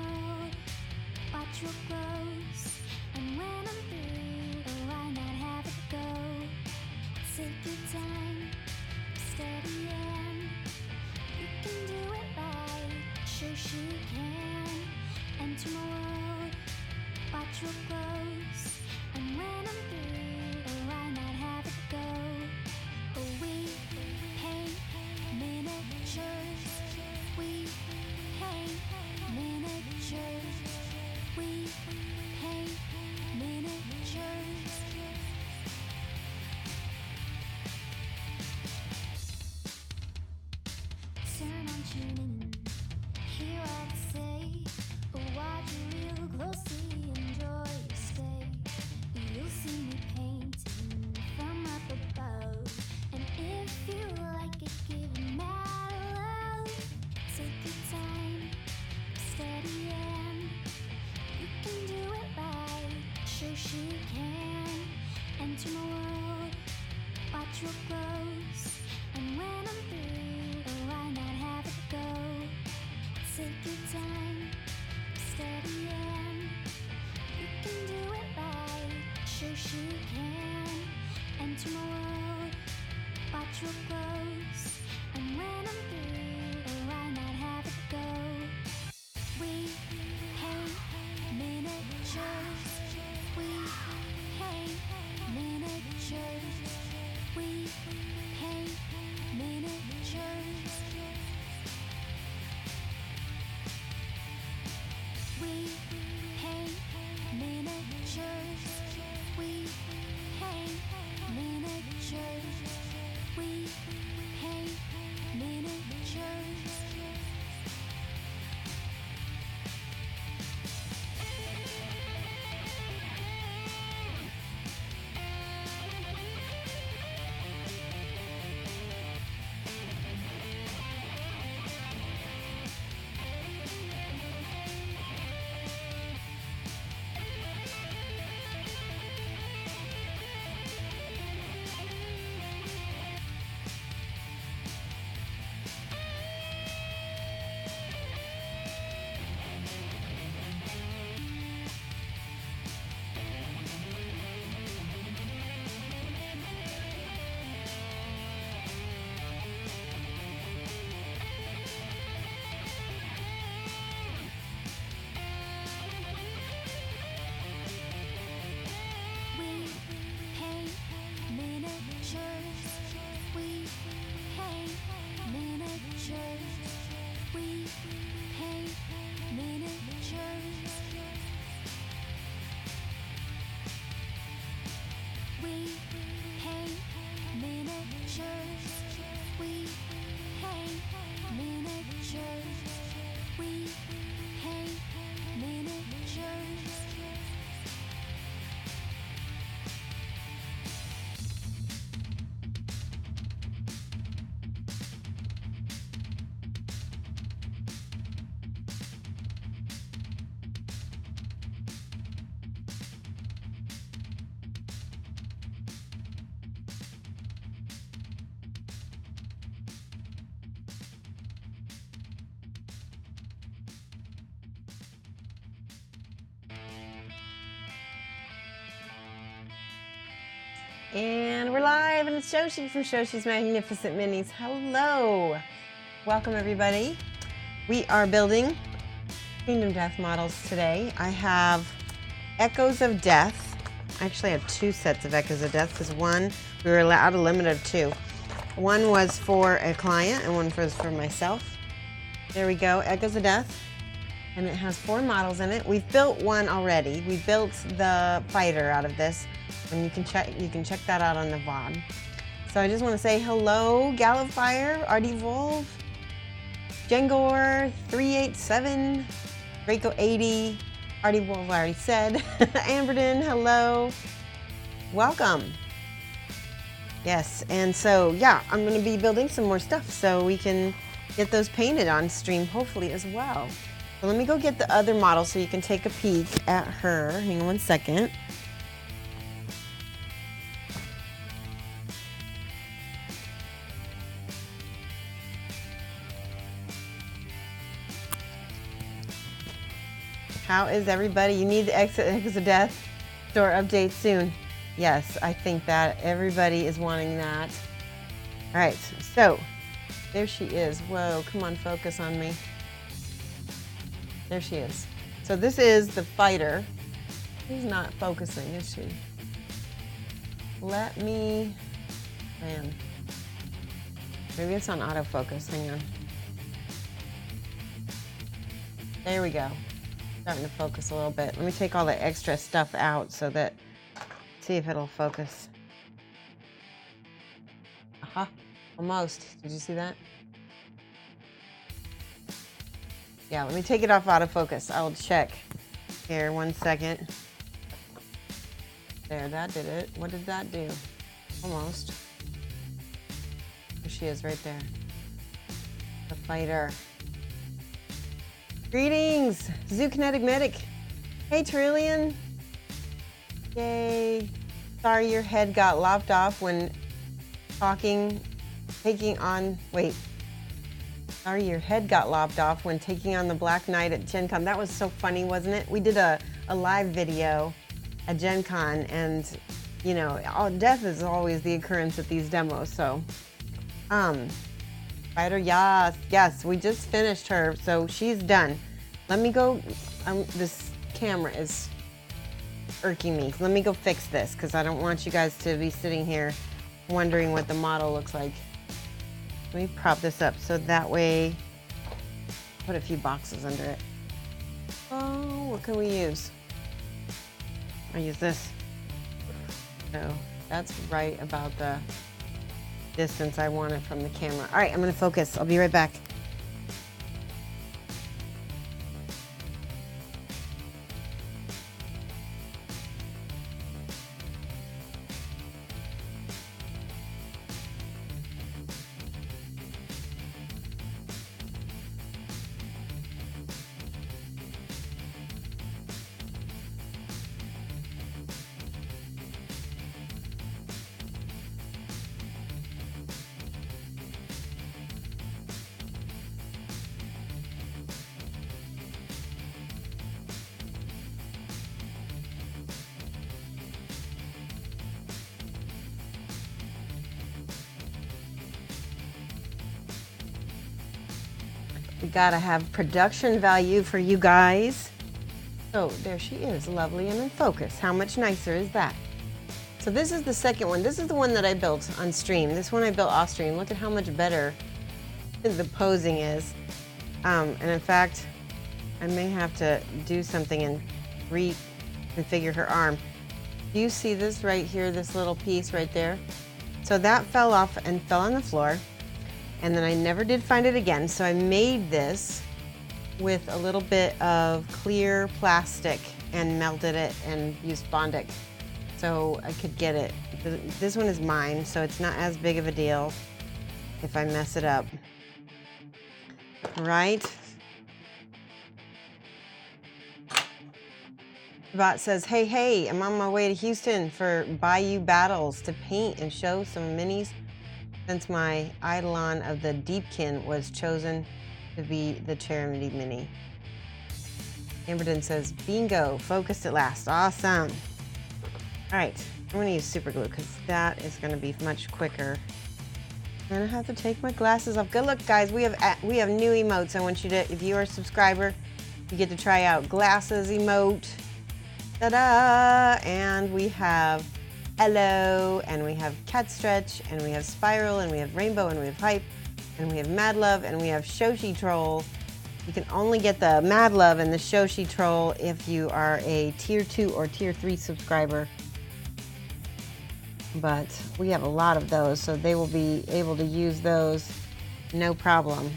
world, watch what grows. And when I'm through, oh, why not have it go? Take your time, steady and you can do it right. Shoshie can enter my world, watch what grows. And when I'm through, oh, why not have it go? Oh, we paint miniatures. We paint miniatures. We paint miniatures. Turn on tuning in, hear all I say. But watch real closely, enjoy your stay. You'll see me painting from up above. And if you like it, give it mad love. Take your time, steady and you can do it right. Shoshie can enter my world, watch what grows. And when I'm through, oh, why not have it go? Take your time, steady and you can do it right. Shoshie can enter my world, watch what grows. And when I'm through, oh, why not have it go? We paint miniatures. We paint miniatures. We paint miniatures. We paint miniatures. We paint miniatures. We paint miniatures. We paint miniatures. We paint miniatures. We paint miniatures. We paint miniatures. We paint miniatures. We paint miniatures. And we're live, and it's Shoshie from Shoshie's Magnificent Minis. Hello! Welcome, everybody. We are building Kingdom Death models today. I have Echoes of Death. I actually have two sets of Echoes of Death because one, we were allowed a limit of two. One was for a client and one was for myself. There we go, Echoes of Death. And it has 4 models in it. We've built one already. We built the fighter out of this. And you can check that out on the VOD. So I just want to say hello, Gallopfire, Artie Wolf, Jengor 387, Draco 80, Artie Wolf I already said, Amberden, hello, welcome. Yes, and so yeah, I'm going to be building some more stuff so we can get those painted on stream hopefully as well. So let me go get the other model so you can take a peek at her. Hang on one second. How is everybody? You need the Exodeath store update soon. Yes, I think that everybody is wanting that. All right, so there she is. Whoa, come on, focus on me. There she is. So this is the fighter. She's not focusing, is she? Let me, man. Maybe it's on autofocus. Hang on. There we go. Starting to focus a little bit. Let me take all the extra stuff out so that, see if it'll focus. Aha, almost. Did you see that? Yeah, let me take it off autofocus. I'll check. Here, 1 second. There, that did it. What did that do? Almost. There she is right there. The fighter. Greetings, Zookinetic Medic. Hey, Trillian. Yay. Sorry your head got lopped off when taking on, wait. Sorry your head got lopped off when taking on the Black Knight at Gencon. That was so funny, wasn't it? We did a live video at Gencon, and you know, death is always the occurrence at these demos, so. Fighter, yes, we just finished her, so she's done. Let me go, this camera is irking me. Let me go fix this, because I don't want you guys to be sitting here wondering what the model looks like. Let me prop this up so that way, put a few boxes under it. Oh, what can we use? I use this. So that's right about the distance I want it from the camera. All right, I'm gonna focus. I'll be right back. We gotta have production value for you guys. So there she is, lovely and in focus. How much nicer is that? So this is the second one. This is the one that I built on stream. This one I built off stream. Look at how much better the posing is. And in fact, I may have to do something and reconfigure her arm. Do you see this right here, this little piece right there? So that fell off and fell on the floor. And then I never did find it again. So I made this with a little bit of clear plastic and melted it and used Bondic so I could get it. This one is mine, so it's not as big of a deal if I mess it up. Right? The bot says, hey, I'm on my way to Houston for Bayou Battles to paint and show some minis since my Eidolon of the Deepkin was chosen to be the Charity Mini. Amberden says, bingo, focused at last. Awesome. All right, I'm gonna use super glue because that is gonna be much quicker. I'm gonna have to take my glasses off. Good luck, guys. We have new emotes. I want you to, if you are a subscriber, you get to try out glasses emote. Ta-da! And we have hello, and we have cat stretch, and we have spiral, and we have rainbow, and we have hype, and we have mad love, and we have Shoshie troll. You can only get the mad love and the Shoshie troll if you are a tier 2 or tier 3 subscriber. But we have a lot of those, so they will be able to use those no problem.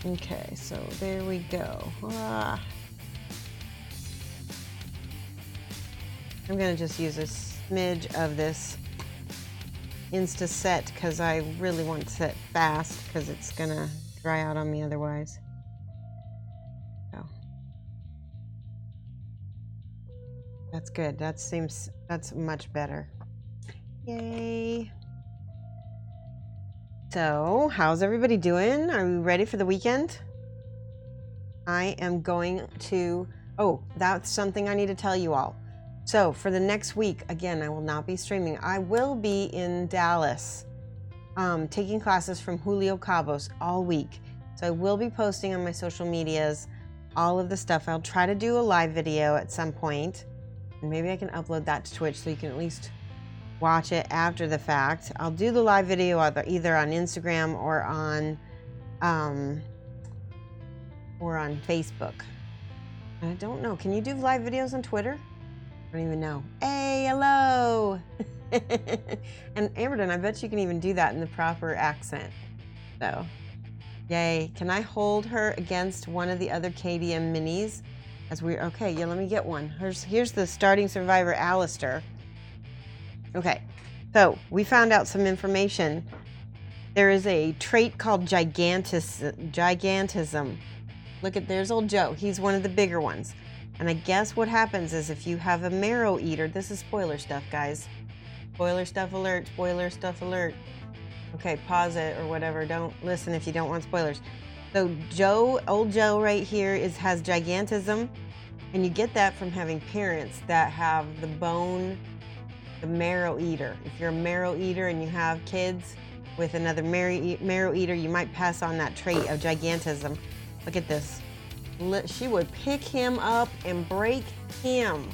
Okay, so there we go. I'm gonna just use a smidge of this Insta set because I really want to set fast because it's gonna dry out on me otherwise. So that's good. That's much better. Yay. So how's everybody doing? Are we ready for the weekend? I am going to, oh, that's something I need to tell you all. So for the next week, again, I will not be streaming. I will be in Dallas, taking classes from Julio Cabos all week. So I will be posting on my social medias all of the stuff. I'll try to do a live video at some point, and maybe I can upload that to Twitch so you can at least watch it after the fact. I'll do the live video either on Instagram or on Facebook. I don't know. Can you do live videos on Twitter? I don't even know. Hey, hello. And Amberton, I bet you can even do that in the proper accent. So, yay. Can I hold her against one of the other KDM minis? Okay, yeah, let me get one. Here's the starting survivor, Alistair. Okay, so we found out some information. There is a trait called gigantism. Look at, there's old Joe. He's one of the bigger ones. And I guess what happens is if you have a marrow eater, this is spoiler stuff, guys. Spoiler stuff alert, spoiler stuff alert. Okay, pause it or whatever. Don't listen if you don't want spoilers. So old Joe right here has gigantism. And you get that from having parents that have the marrow eater. If you're a marrow eater and you have kids with another marrow eater, you might pass on that trait of gigantism. Look at this. She would pick him up and break him.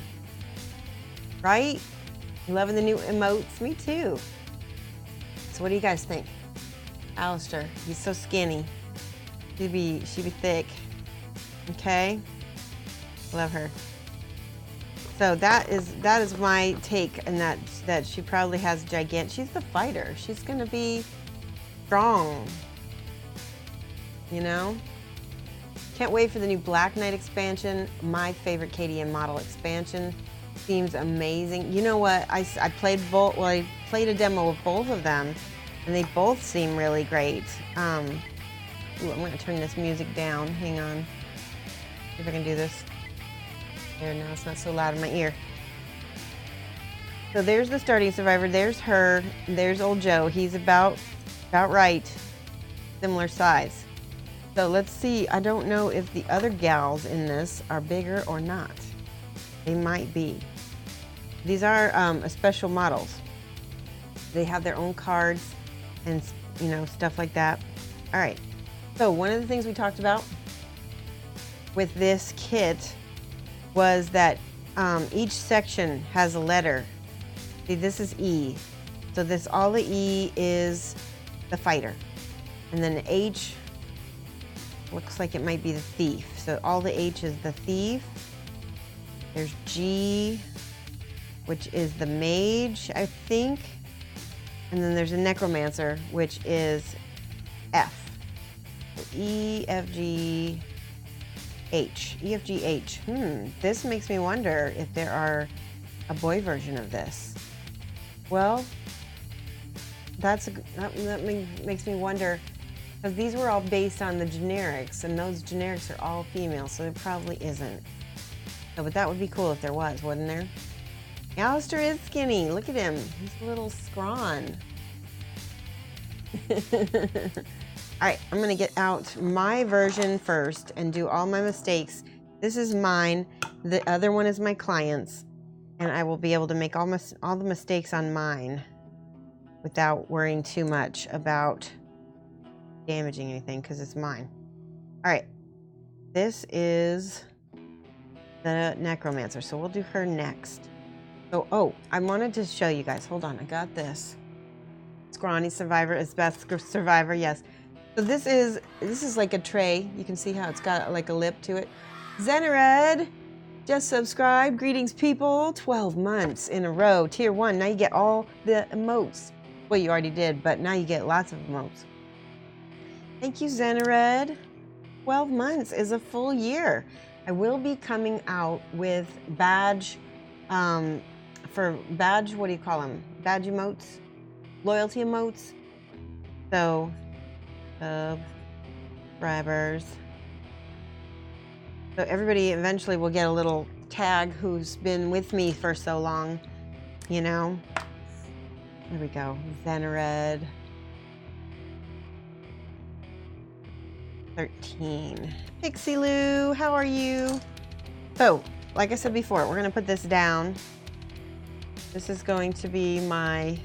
Right? Loving the new emotes. Me too. So what do you guys think? Alistair, he's so skinny. She'd be thick. Okay? Love her. So that is my take, and that she probably has she's the fighter. She's gonna be strong. You know? Can't wait for the new Black Knight expansion. My favorite KDM model expansion. Seems amazing. You know what? I played I played a demo of both of them, and they both seem really great. Ooh, I'm gonna turn this music down. Hang on. See if I can do this. There, now it's not so loud in my ear. So there's the starting survivor. There's her. There's old Joe. He's about right. Similar size. So let's see. I don't know if the other gals in this are bigger or not. They might be. These are special models. They have their own cards and, you know, stuff like that. All right. So one of the things we talked about with this kit was that each section has a letter. See, this is E. So all the E is the fighter. And then the H looks like it might be the thief. So all the H is the thief. There's G, which is the mage, I think. And then there's a necromancer, which is F. So E, F, G, H. E, F, G, H. This makes me wonder if there are a boy version of this. Well, that makes me wonder, because these were all based on the generics, and those generics are all female, so there probably isn't. So, but that would be cool if there was, wouldn't there? Alistair is skinny. Look at him. He's a little scrawn. All right, I'm gonna get out my version first and do all my mistakes. This is mine. The other one is my client's, and I will be able to make all the mistakes on mine without worrying too much about damaging anything, because it's mine. All right, this is the necromancer, so we'll do her next. So, oh, I wanted to show you guys. Hold on, I got this. Scrawny survivor is best survivor, yes. So this is like a tray. You can see how it's got like a lip to it. Zenared, just subscribed. Greetings, people. 12 months in a row. Tier 1. Now you get all the emotes. Well, you already did, but now you get lots of emotes. Thank you, Zenared. 12 months is a full year. I will be coming out with badge, what do you call them? Badge emotes? Loyalty emotes. So, subscribers. So everybody eventually will get a little tag who's been with me for so long, you know? There we go, Zenared. 13. Pixie Lou, how are you? So, like I said before, we're gonna put this down. This is going to be my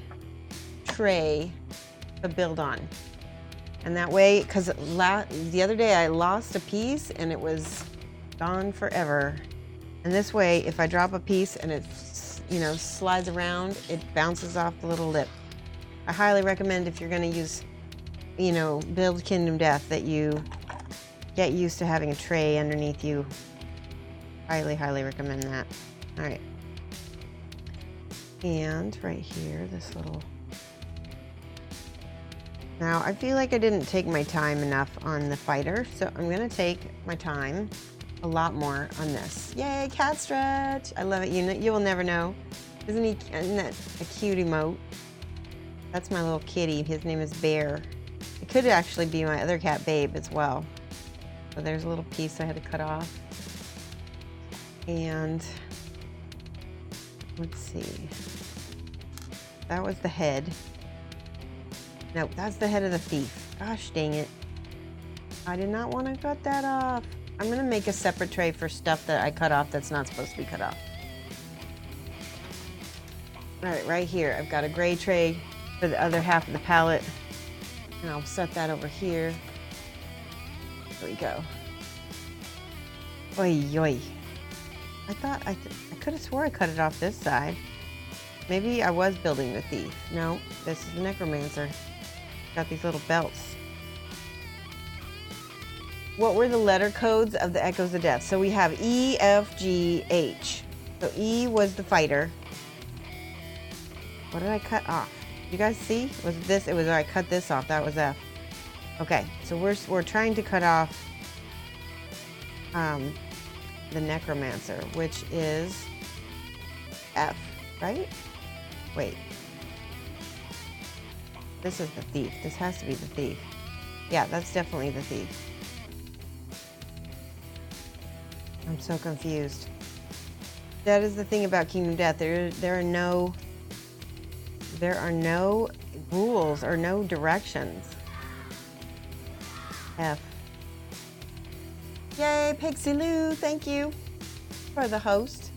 tray to build on. And that way, because the other day I lost a piece and it was gone forever. And this way, if I drop a piece and it, slides around, it bounces off the little lip. I highly recommend if you're gonna use, build Kingdom Death, that you get used to having a tray underneath you. Highly, highly recommend that. All right. And right here, this little... Now, I feel like I didn't take my time enough on the fighter, so I'm gonna take my time a lot more on this. Yay, cat stretch! I love it. You will never know. Isn't that a cute emote? That's my little kitty. His name is Bear. It could actually be my other cat, Babe, as well. So there's a little piece I had to cut off. And let's see. That was the head. Nope, that's the head of the thief. Gosh dang it. I did not want to cut that off. I'm gonna make a separate tray for stuff that I cut off that's not supposed to be cut off. All right, right here, I've got a gray tray for the other half of the palette. And I'll set that over here. There we go. Oi, oi. I thought I could have swore I cut it off this side. Maybe I was building the thief. No, this is the necromancer. Got these little belts. What were the letter codes of the Echoes of Death? So we have E, F, G, H. So E was the fighter. What did I cut off? You guys see? Was it this? It was, I cut this off. That was F. Okay, so we're trying to cut off the necromancer, which is F, right? Wait. This is the thief. This has to be the thief. Yeah, that's definitely the thief. I'm so confused. That is the thing about Kingdom Death. There are no rules or no directions. F. Yay, Pixie Lou, thank you for the host.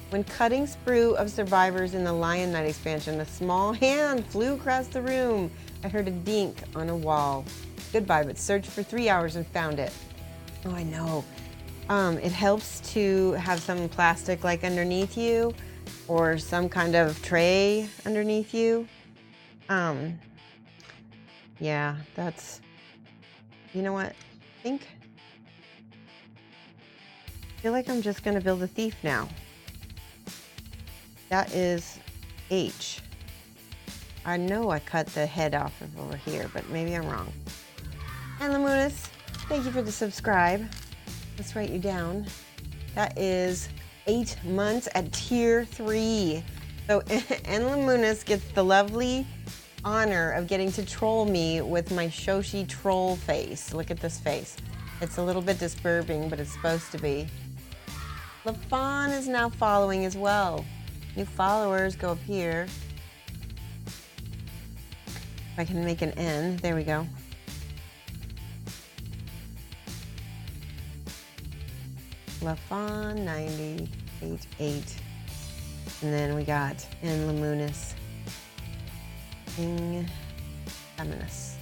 When cutting sprue of survivors in the Lion Knight expansion, a small hand flew across the room. I heard a dink on a wall. Goodbye, but searched for 3 hours and found it. Oh, I know. It helps to have some plastic like underneath you or some kind of tray underneath you. Yeah, that's, you know what? I feel like I'm just gonna build a thief now. That is H. I know I cut the head off of over here, but maybe I'm wrong. And Lamunis, thank you for the subscribe. Let's write you down. That is 8 months at tier 3. So, and Lamunis gets the lovely honor of getting to troll me with my Shoshie troll face. Look at this face. It's a little bit disturbing, but it's supposed to be. LaFawn is now following as well. New followers, go up here. If I can make an N, there we go. LaFawn 988. And then we got N Lamunis. King Feminist.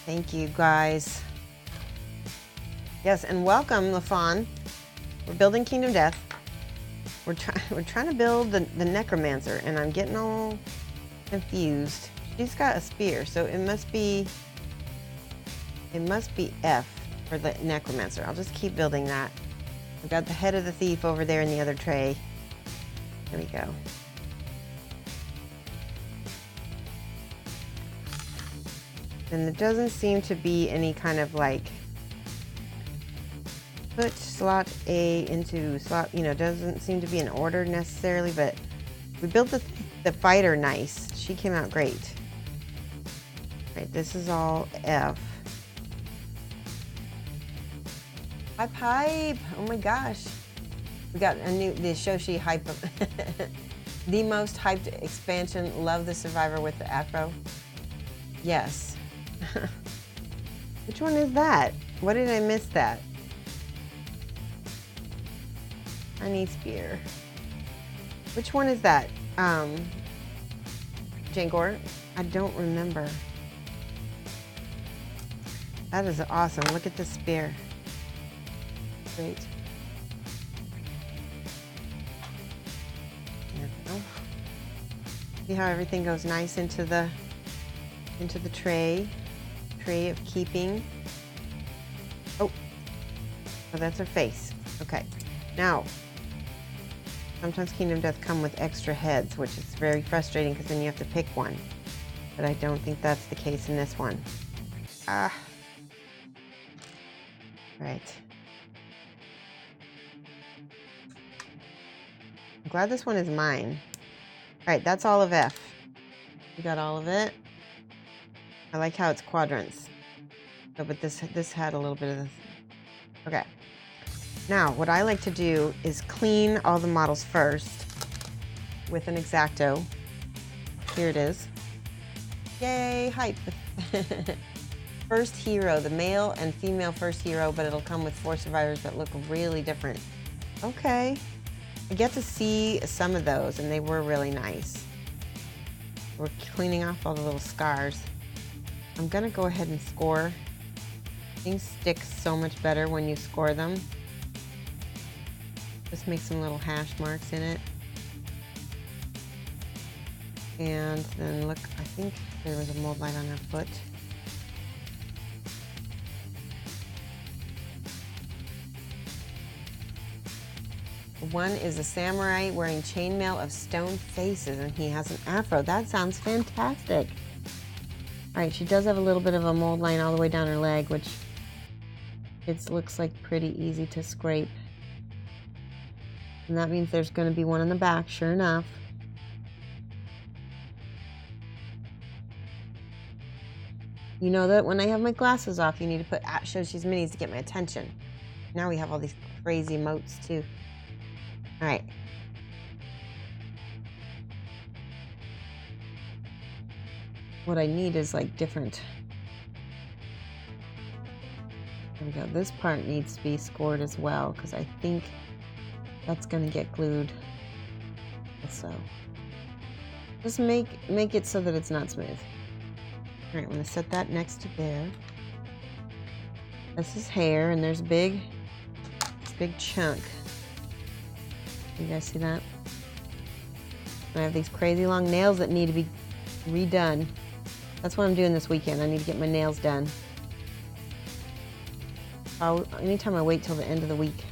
Thank you guys. Yes, and welcome, LaFawn. We're building Kingdom Death. We're trying to build the necromancer, and I'm getting all confused. She's got a spear, so it must be F for the necromancer. I'll just keep building that. I've got the head of the thief over there in the other tray. There we go. And there doesn't seem to be any kind of like put slot A into slot, doesn't seem to be in order necessarily, but we built the fighter nice. She came out great. Right, this is all F. Hype. Oh my gosh. We got the Shoshie hype. The most hyped expansion. Love the survivor with the afro. Yes. Which one is that? What did I miss that? Honey spear. Which one is that? Gencon? I don't remember. That is awesome. Look at this spear. Great. There we go. See how everything goes nice into the tray of keeping. Oh, that's her face. Okay. Now, sometimes Kingdom Death come with extra heads, which is very frustrating because then you have to pick one. But I don't think that's the case in this one. Ah. Right. I'm glad this one is mine. All right, that's all of F. You got all of it. I like how it's quadrants. Oh, but this had a little bit of this. Okay. Now, what I like to do is clean all the models first with an X-Acto. Here it is. Yay, hype. First hero, the male and female first hero, but it'll come with 4 survivors that look really different. Okay. I get to see some of those, and they were really nice. We're cleaning off all the little scars. I'm gonna go ahead and score. Things stick so much better when you score them. Just make some little hash marks in it. And then look, I think there was a mold light on her foot. One is a samurai wearing chainmail of stone faces, and he has an afro. That sounds fantastic. All right, she does have a little bit of a mold line all the way down her leg, which it looks like pretty easy to scrape. And that means there's going to be one in the back, sure enough. You know that when I have my glasses off, you need to put at Shoshie's Minis to get my attention. Now we have all these crazy emotes too. All right. What I need is like different. There we go. This part needs to be scored as well because I think that's going to get glued. So just make it so that it's not smooth. All right, I'm going to set that next to there. This is hair, and there's big chunk. You guys see that? I have these crazy long nails that need to be redone. That's what I'm doing this weekend. I need to get my nails done. Anytime I wait till the end of the week,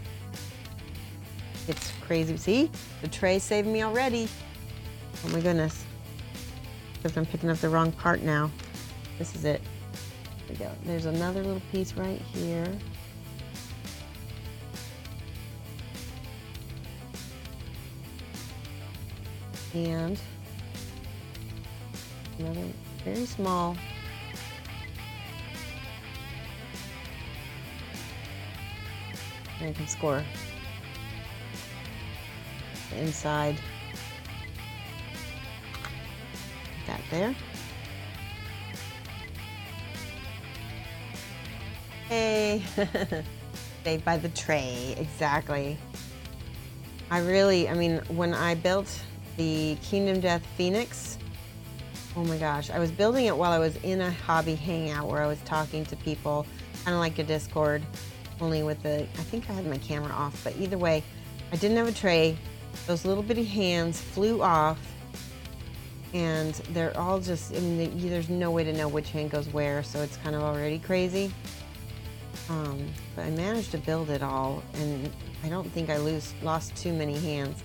it's crazy. See? The tray saved me already. Oh my goodness. Because I'm picking up the wrong part now. This is it. There we go. There's another little piece right here. And another very small. And I can score the inside. That there. Hey, saved by the tray, exactly. I mean, when I built the Kingdom Death Phoenix, oh my gosh, I was building it while I was in a hobby hangout where I was talking to people, kind of like a Discord, only with the, I think I had my camera off, but either way, I didn't have a tray. Those little bitty hands flew off, and they're all just, I mean, there's no way to know which hand goes where, so it's kind of already crazy. But I managed to build it all, and I don't think I lost too many hands.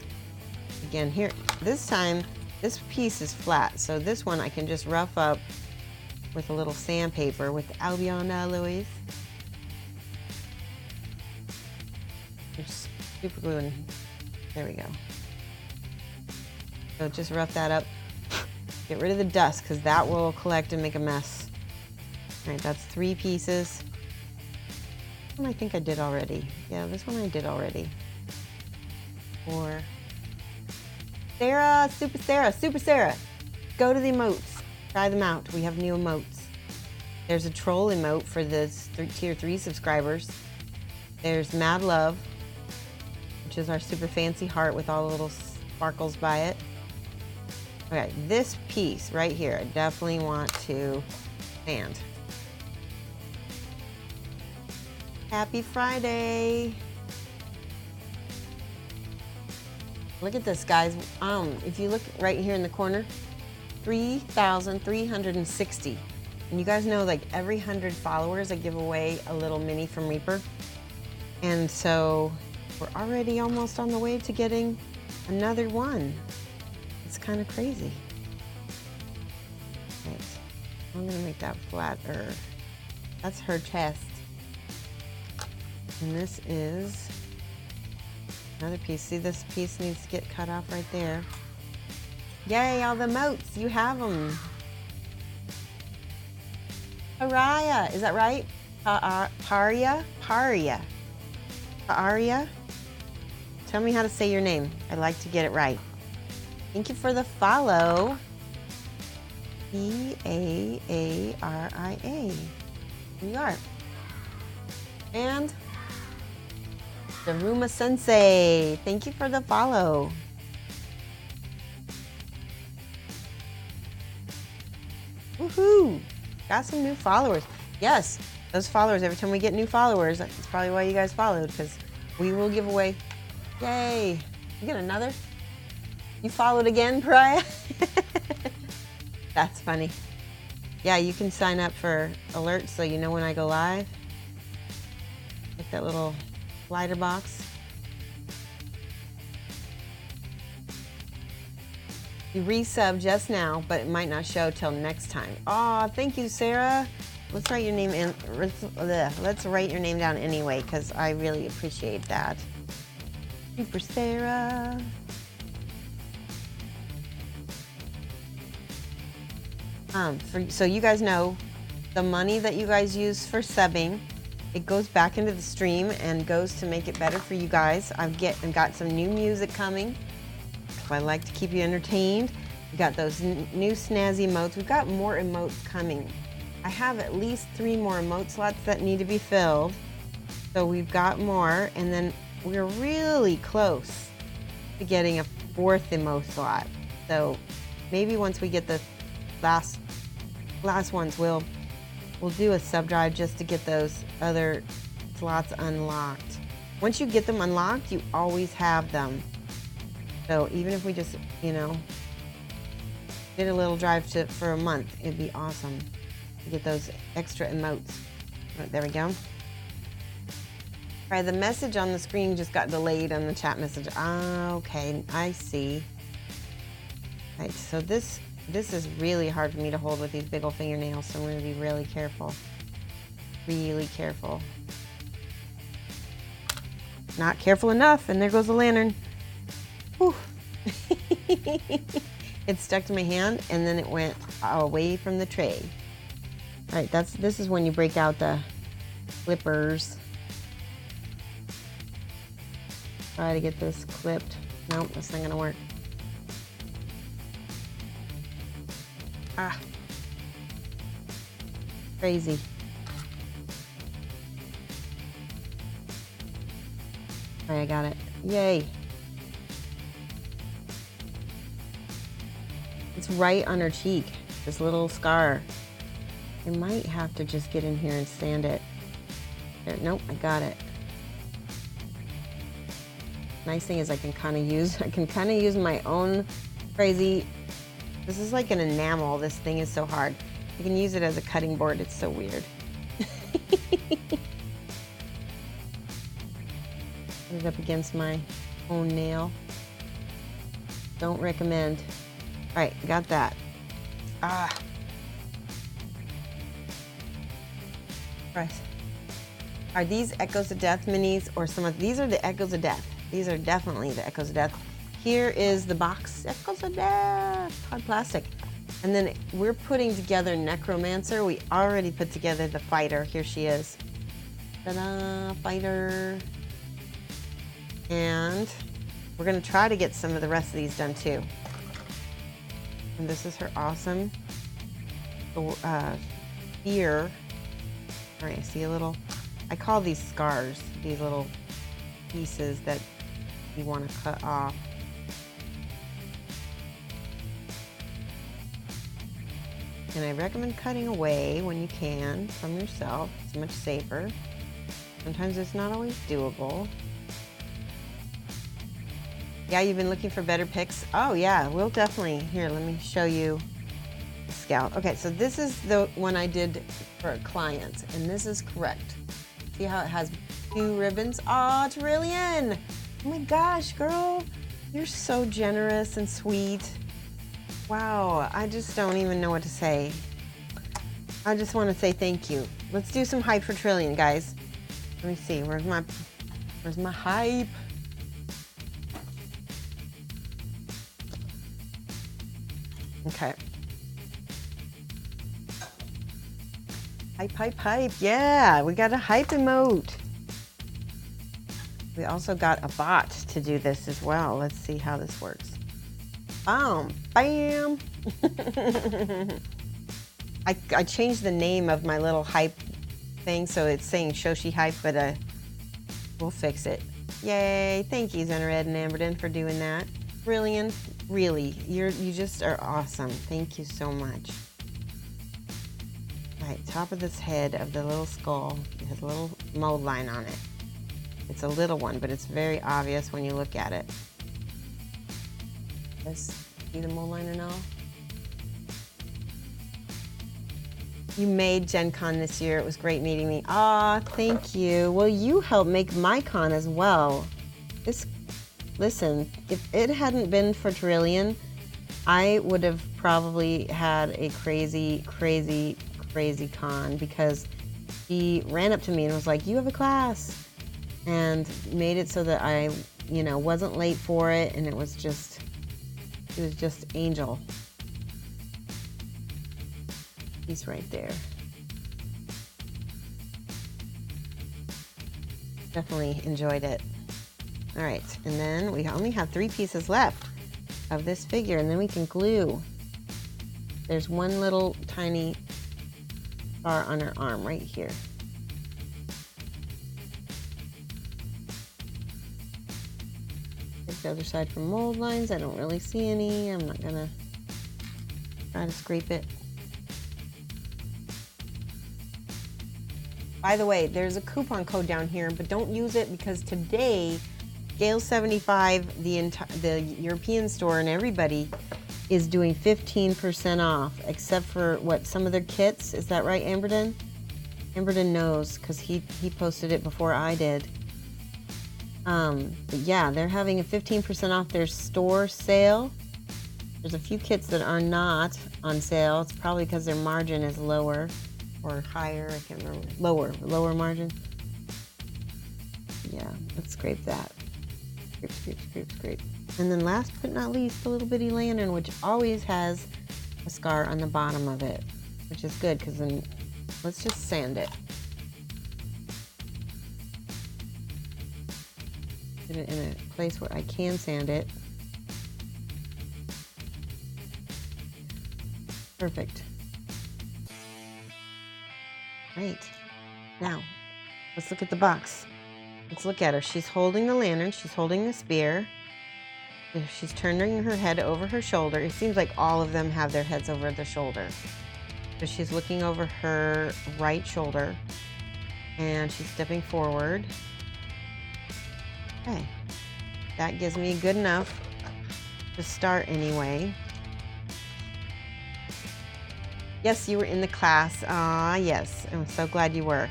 Again, here, this time, this piece is flat, so this one I can just rough up with a little sandpaper with Albion alloys. Just super glue, and there we go. So just rough that up. Get rid of the dust, because that will collect and make a mess. All right, that's 3 pieces. This one I think I did already. Yeah, this one I did already. 4. Sarah, Super Sarah, Super Sarah. Go to the emotes. Try them out. We have new emotes. There's a troll emote for the tier 3 subscribers. There's Mad Love, which is our super fancy heart with all the little sparkles by it. Okay, this piece right here, I definitely want to expand. Happy Friday. Look at this, guys. If you look right here in the corner, 3,360. And you guys know, like, every 100 followers I give away a little mini from Reaper. And so we're already almost on the way to getting another one. It's kind of crazy. Right. I'm gonna make that flatter. That's her chest. And this is another piece. See, this piece needs to get cut off right there. Yay, all the moats, you have them. Paraya, is that right? Paria? Paria. Paria? Tell me how to say your name. I'd like to get it right. Thank you for the follow. P-A-A-R-I-A. Here you are. And Daruma Sensei. Thank you for the follow. Woohoo! Got some new followers. Yes, those followers, every time we get new followers, that's probably why you guys followed, because we will give away. Yay! You get another? You followed again, Pariah? That's funny. Yeah, you can sign up for alerts so you know when I go live. Like that little slider box. You resub just now, but it might not show till next time. Aw, thank you, Sarah. Let's write your name in. Let's write your name down anyway, because I really appreciate that. Super Sarah. So you guys know, the money that you guys use for subbing, it goes back into the stream and goes to make it better for you guys. I've got some new music coming. I like to keep you entertained. We got those new snazzy emotes. We've got more emotes coming. I have at least 3 more emote slots that need to be filled. So we've got more, and then we're really close to getting a 4th emote slot. So maybe once we get the last ones, we'll do a sub drive just to get those other slots unlocked. Once you get them unlocked, you always have them. So even if we just, you know, did a little drive for a month, it'd be awesome to get those extra emotes. Right, there we go. All right, the message on the screen just got delayed on the chat message. Ah, okay, I see. All right, so this is really hard for me to hold with these big old fingernails, so I'm going to be really careful. Really careful. Not careful enough, and there goes the lantern. Whew. It stuck to my hand, and then it went away from the tray. All right, this is when you break out the clippers. Try to get this clipped. Nope, that's not going to work. Ah, crazy. All right, I got it. Yay. It's right on her cheek, this little scar. I might have to just get in here and sand it. There, nope, I got it. Nice thing is I can kind of use my own crazy. This is like an enamel. This thing is so hard. I can use it as a cutting board. It's so weird. Put it up against my own nail. Don't recommend. All right, got that. Ah. Right. Are these Echoes of Death minis, or some of these are the Echoes of Death? These are definitely the Echoes of Death. Here is the box, Echoes of Death, hard plastic. And then we're putting together Necromancer. We already put together the Fighter. Here she is. Ta-da, Fighter. And we're gonna try to get some of the rest of these done too. And this is her awesome spear. All right, I see a little, I call these scars, these little pieces that you want to cut off. And I recommend cutting away when you can from yourself. It's much safer. Sometimes it's not always doable. Yeah, you've been looking for better picks? Oh yeah, we'll definitely. Here, let me show you the scout. Okay, so this is the one I did for a client, and this is correct. See how it has 2 ribbons? Aw, Trillian! Oh my gosh, girl. You're so generous and sweet. Wow, I just don't even know what to say. I just want to say thank you. Let's do some hype for Trillian, guys. Let me see, where's my hype? Okay. Hype, hype, hype. Yeah, we got a hype emote. We also got a bot to do this as well. Let's see how this works. Bam! I changed the name of my little hype thing, so it's saying Shoshie hype, but we'll fix it. Yay! Thank you, Zenred and Amberden, for doing that. Brilliant. Really, you just are awesome. Thank you so much. All right, top of this head of the little skull, it has a little mold line on it. It's a little one, but it's very obvious when you look at it. See the mold line and all? You made Gen Con this year. It was great meeting me. Aw, thank you. Well, you helped make my con as well. Listen, if it hadn't been for Trillian, I would have probably had a crazy, crazy, crazy con, because he ran up to me and was like, you have a class, and made it so that I, wasn't late for it, and it was just angel. He's right there. Definitely enjoyed it. All right, and then we only have 3 pieces left of this figure, and then we can glue. There's one little tiny scar on her arm right here. Take the other side for mold lines. I don't really see any. I'm not gonna try to scrape it. By the way, there's a coupon code down here, but don't use it, because today, Gale 75, the European store, and everybody is doing 15% off, except for some of their kits. Is that right, Amberden? Amberden knows, because he posted it before I did. But yeah, they're having a 15% off their store sale. There's a few kits that are not on sale. It's probably because their margin is lower or higher. I can't remember. Lower margin. Yeah, let's scrape that. Scrape. And then last but not least, the little bitty lantern, which always has a scar on the bottom of it, which is good, because then let's just sand it. Get it in a place where I can sand it. Perfect. Right. Now, let's look at the box. Let's look at her. She's holding the lantern. She's holding the spear. She's turning her head over her shoulder. It seems like all of them have their heads over the shoulder. So she's looking over her right shoulder, and she's stepping forward. Okay. That gives me good enough to start anyway. Yes, you were in the class. Ah, yes. I'm so glad you were.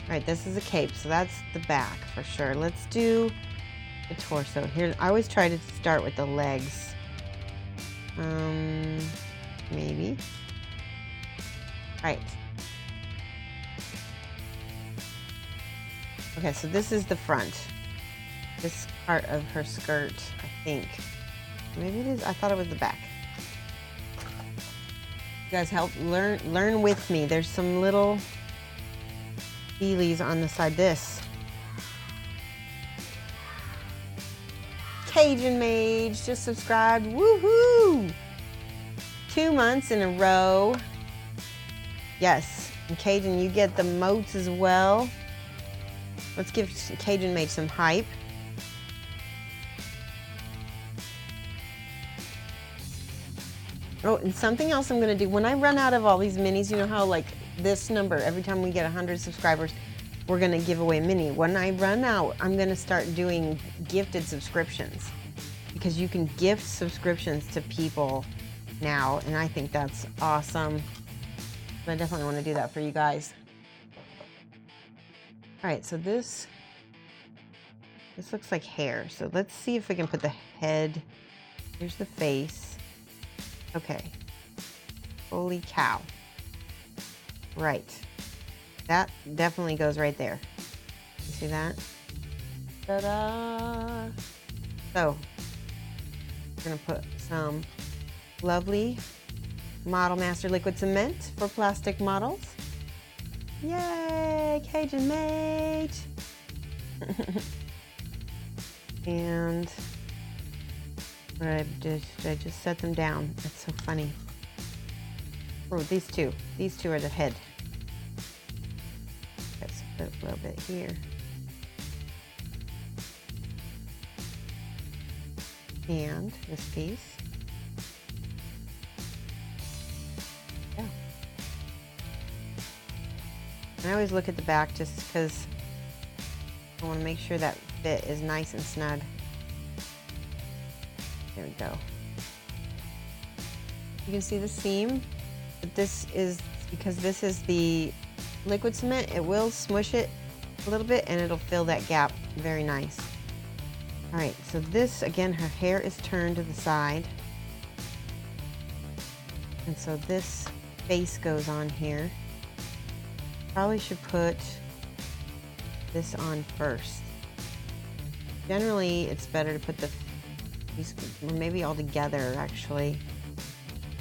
All right, this is a cape, so that's the back for sure. Let's do the torso. Here, I always try to start with the legs. Maybe. All right. Okay, so this is the front. This part of her skirt, I think. Maybe it is. I thought it was the back. You guys help learn with me. There's some little feelies on the side. This Cajun Mage just subscribed. Woohoo! 2 months in a row. Yes, and Cajun, you get the moats as well. Let's give Cajun Mage some hype. Oh, and something else I'm gonna do, when I run out of all these minis, you know how like this number, every time we get 100 subscribers, we're gonna give away a mini. When I run out, I'm gonna start doing gifted subscriptions, because you can gift subscriptions to people now, and I think that's awesome. I definitely want to do that for you guys. All right, so this looks like hair. So let's see if we can put the head. Here's the face. Okay. Holy cow. Right. That definitely goes right there. You see that? Ta-da! So, we're gonna put some lovely Model Master liquid cement for plastic models. Yay! Cajun Mage! And I just set them down. That's so funny. Oh, these two are the head. Let's put a little bit here. And this piece. Yeah. I always look at the back just because I want to make sure that fit is nice and snug. There we go. You can see the seam, but this is because this is the liquid cement. It will smush it a little bit and it'll fill that gap very nice. All right, so this, again, her hair is turned to the side. And so this face goes on here. Probably should put this on first. Generally, it's better to put these, or maybe all together, actually.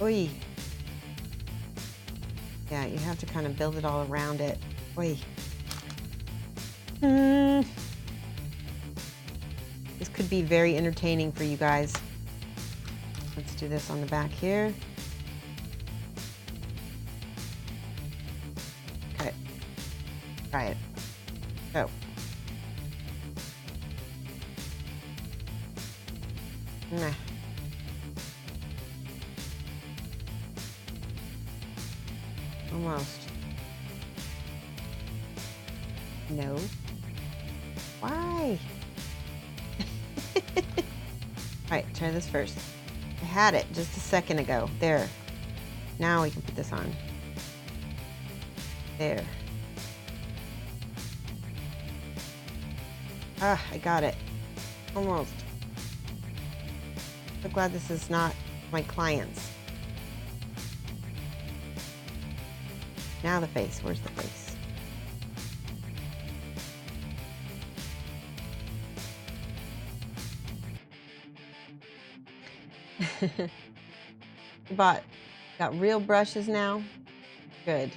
Oy. Yeah, you have to kind of build it all around it. Oy. This could be very entertaining for you guys. Let's do this on the back here. Okay. Try it. Go. Nah. Almost. No. Why? Alright, try this first. I had it just a second ago. There. Now we can put this on. There. Ah, I got it. Almost. So glad this is not my client's. Now the face. Where's the face? Got real brushes now. Good.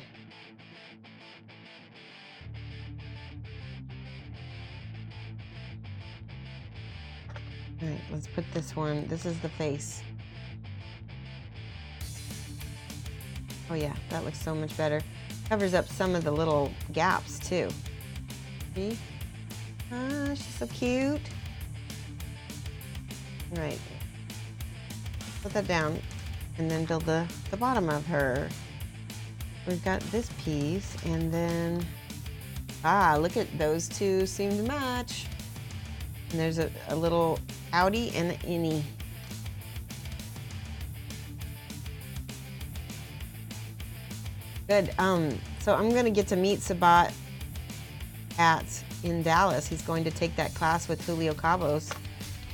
All right, let's put this one. This is the face. Oh yeah, that looks so much better. Covers up some of the little gaps too. See? Ah, she's so cute. All right. Put that down and then build the bottom of her. We've got this piece and then, look at those two seem to match. And there's a little outie and an innie. Good. So I'm gonna get to meet Sabat in Dallas. He's going to take that class with Julio Cabos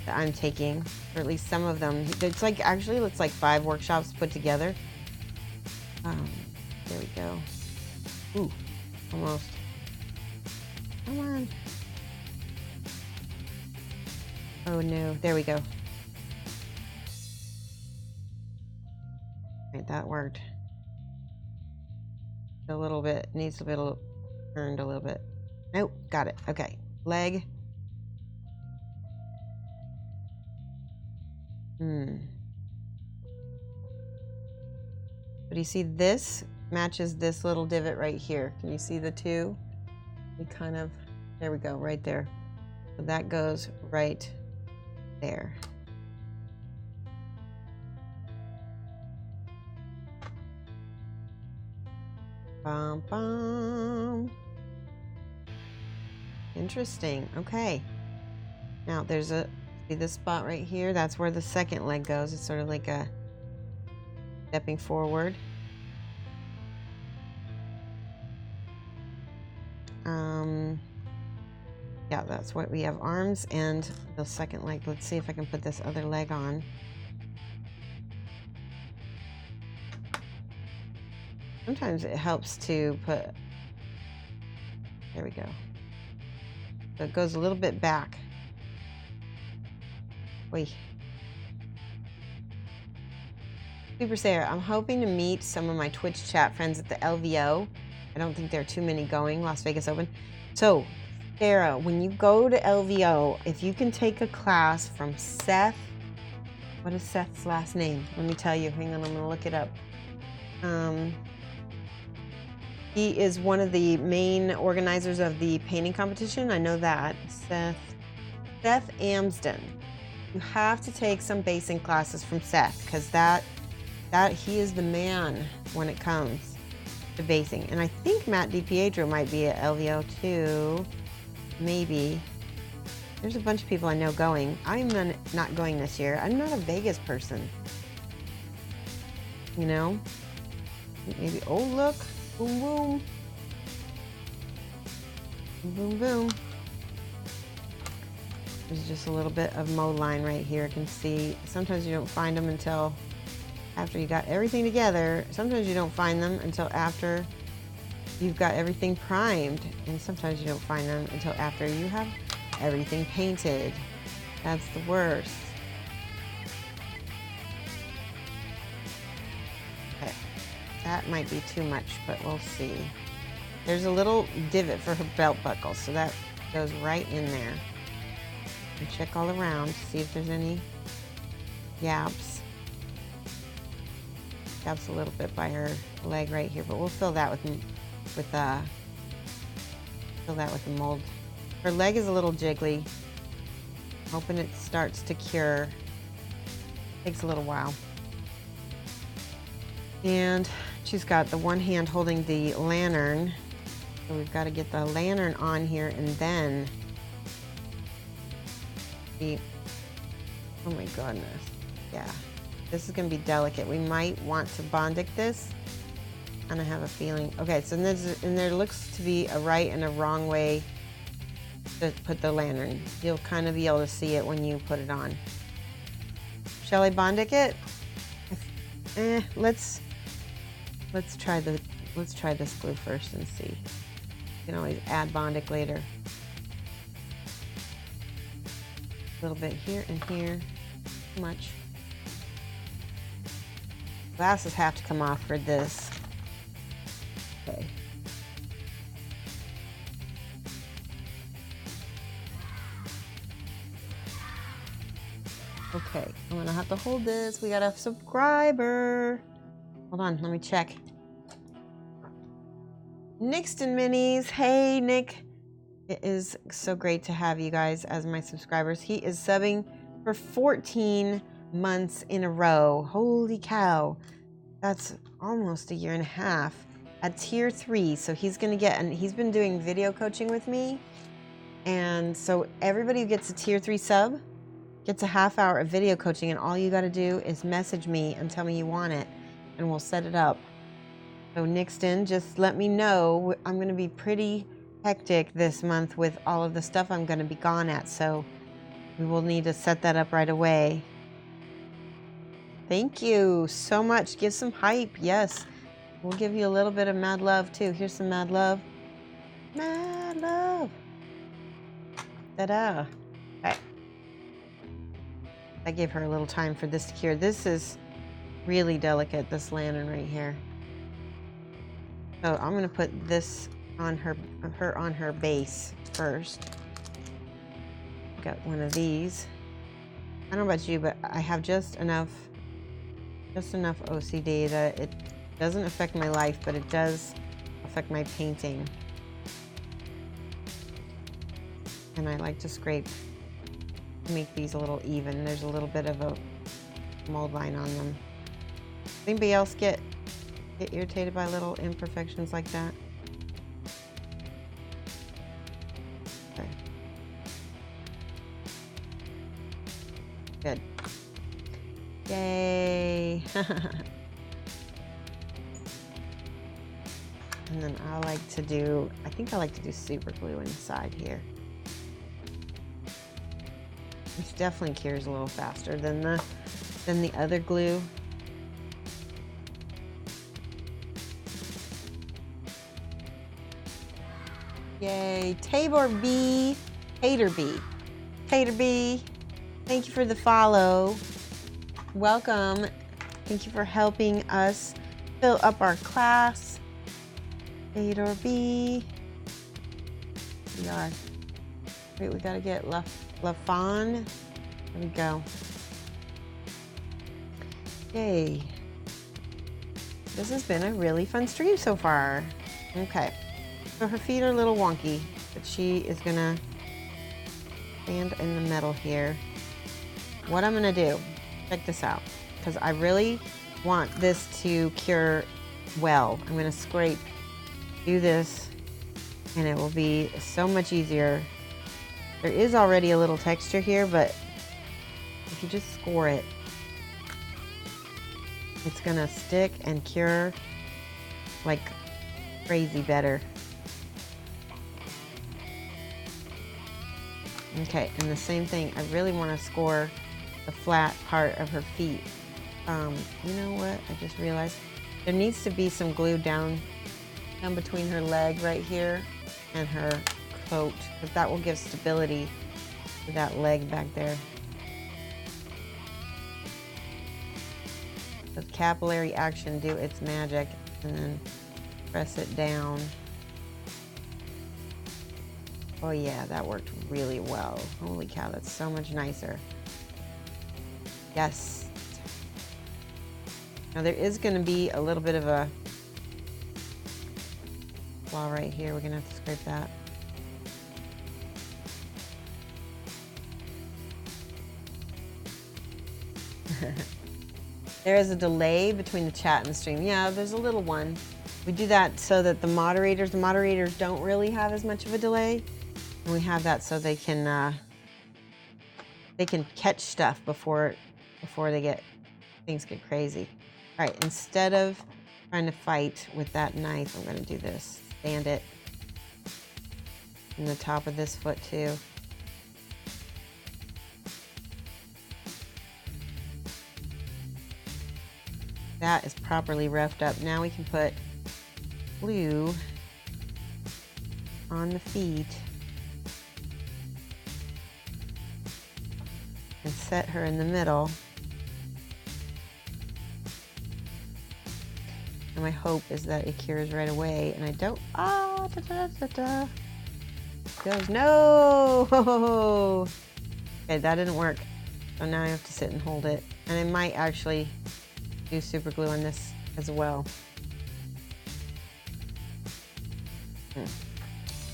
that I'm taking, or at least some of them. It's like, actually, it's like 5 workshops put together. There we go. Ooh, almost. Come on. Oh no, there we go. Right, that worked. A little bit, needs to be turned a little bit. Nope, got it, okay. Leg. But you see this matches this little divot right here. Can you see the two? We kind of, there we go, right there. So that goes right there. Bum, bum. Interesting. Okay. Now there's a, see this spot right here? That's where the second leg goes. It's sort of like a stepping forward. Yeah, that's what we have, arms and the second leg. Let's see if I can put this other leg on. Sometimes it helps to put, there we go. So it goes a little bit back. Wait. Super Sarah, I'm hoping to meet some of my Twitch chat friends at the LVO. I don't think there are too many going, Las Vegas Open. So, Sarah, when you go to LVO, if you can take a class from Seth, what is Seth's last name? Let me tell you, hang on, I'm gonna look it up. He is one of the main organizers of the painting competition. I know that. Seth Amsden. You have to take some basing classes from Seth, because that he is the man when it comes to basing. And I think Matt DiPietro might be at LVO too. Maybe. There's a bunch of people I know going. I'm not going this year. I'm not a Vegas person. You know? Maybe, oh look. Boom, boom. Boom, boom, boom. There's just a little bit of mow line right here. You can see, sometimes you don't find them until after you got everything together. Sometimes you don't find them until after you've got everything primed. And sometimes you don't find them until after you have everything painted. That's the worst. Okay, that might be too much, but we'll see. There's a little divot for her belt buckle, so that goes right in there. And check all around, see if there's any gaps. Gaps a little bit by her leg right here, but we'll fill that with the mold. Her leg is a little jiggly. Hoping it starts to cure. Takes a little while. And she's got the one hand holding the lantern. So we've got to get the lantern on here and then oh my goodness. Yeah. This is going to be delicate. We might want to Bondic this. And I have a feeling. Okay, so there looks to be a right and a wrong way to put the lantern. You'll kind of be able to see it when you put it on. Shall I Bondic it? Let's try this glue first and see. You can always add Bondic later. A little bit here and here. Too much. Glasses have to come off for this. Okay. Okay, I'm gonna have to hold this. We got a subscriber. Hold on, let me check. Nixton Minis. Hey, Nick. It is so great to have you guys as my subscribers. He is subbing for 14 months in a row. Holy cow. That's almost a year and a half at tier 3. So he's going to get, and he's been doing video coaching with me. And so everybody who gets a tier 3 sub gets a half hour of video coaching, and all you got to do is message me and tell me you want it, and we'll set it up. So Nixton, just let me know. I'm going to be pretty hectic this month with all of the stuff I'm going to be gone at, so we will need to set that up right away. Thank you so much. Give some hype. Yes, we'll give you a little bit of mad love too. Here's some mad love. Mad love. Ta-da. Okay. I gave her a little time for this to cure. This is really delicate, this lantern right here. So I'm going to put this on her on her base first. Got one of these. I don't know about you, but I have just enough OCD that Doesn't affect my life, but it does affect my painting. And I like to scrape, make these a little even. There's a little bit of a mold line on them. Anybody else get irritated by little imperfections like that? Okay. Good. Yay. And then I like to do, I think I like to do super glue inside here. Which definitely cures a little faster than the other glue. Yay, Tabor B, Tater B. Tater B, thank you for the follow. Welcome. Thank you for helping us fill up our class. Tater B. We are. Wait, we gotta get LaFawn. There we go. Yay. This has been a really fun stream so far. Okay. So her feet are a little wonky, but she is gonna stand in the middle here. What I'm gonna do, check this out, because I really want this to cure well. I'm gonna scrape, do this, and it will be so much easier. There is already a little texture here, but if you just score it, it's gonna stick and cure like crazy better. Okay, and the same thing, I really want to score the flat part of her feet. You know what, I just realized there needs to be some glue down between her leg right here and her coat, because that will give stability to that leg back there. Let capillary action do its magic, and then press it down. Oh yeah, that worked really well. Holy cow, that's so much nicer. Yes. Now there is going to be a little bit of a flaw right here. We're going to have to scrape that. There is a delay between the chat and the stream. Yeah, there's a little one. We do that so that the moderators don't really have as much of a delay. And we have that so they can catch stuff before things get crazy. All right, instead of trying to fight with that knife, I'm going to do this. Stand it in the top of this foot too. That is properly roughed up. Now we can put glue on the feet and set her in the middle. And my hope is that it cures right away, and I don't, goes, no! Okay, that didn't work. So now I have to sit and hold it. And I might actually do super glue on this as well.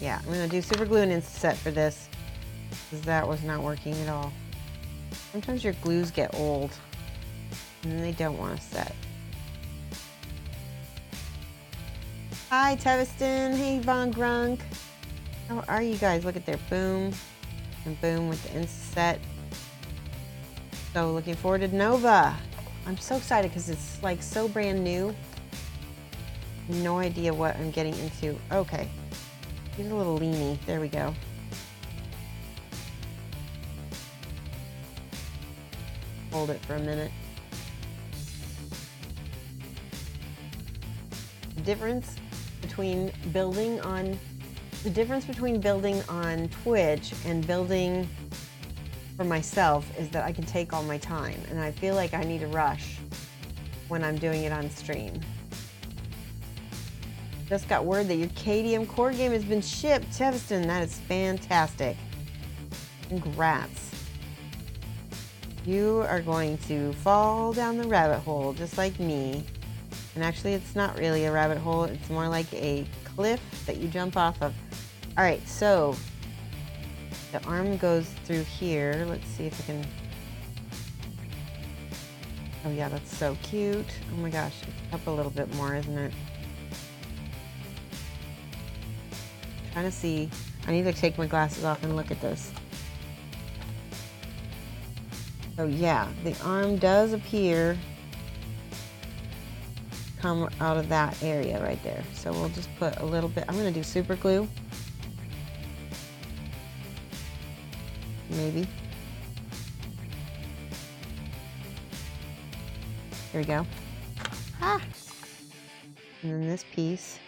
Yeah, I'm gonna do super glue and inset for this, because that was not working at all. Sometimes your glues get old and they don't want to set. Hi Teviston, hey Von Grunk. How are you guys? Look at there, boom and boom with the inset. So looking forward to Nova. I'm so excited because it's like so brand new. No idea what I'm getting into. Okay, he's a little leany. There we go. Hold it for a minute. The difference between building on Twitch and building for myself is that I can take all my time, and I feel like I need to rush when I'm doing it on stream. Just got word that your KDM core game has been shipped, Teviston. That is fantastic. Congrats. You are going to fall down the rabbit hole just like me And actually, it's not really a rabbit hole. It's more like a cliff that you jump off of. All right, so the arm goes through here. Let's see if I can. Oh yeah, that's so cute. Oh my gosh, it's up a little bit more, isn't it? I'm trying to see. I need to take my glasses off and look at this. So yeah, the arm does appear come out of that area right there. So we'll just put a little bit. I'm going to do super glue. Maybe. Here we go. Ah! And then this piece.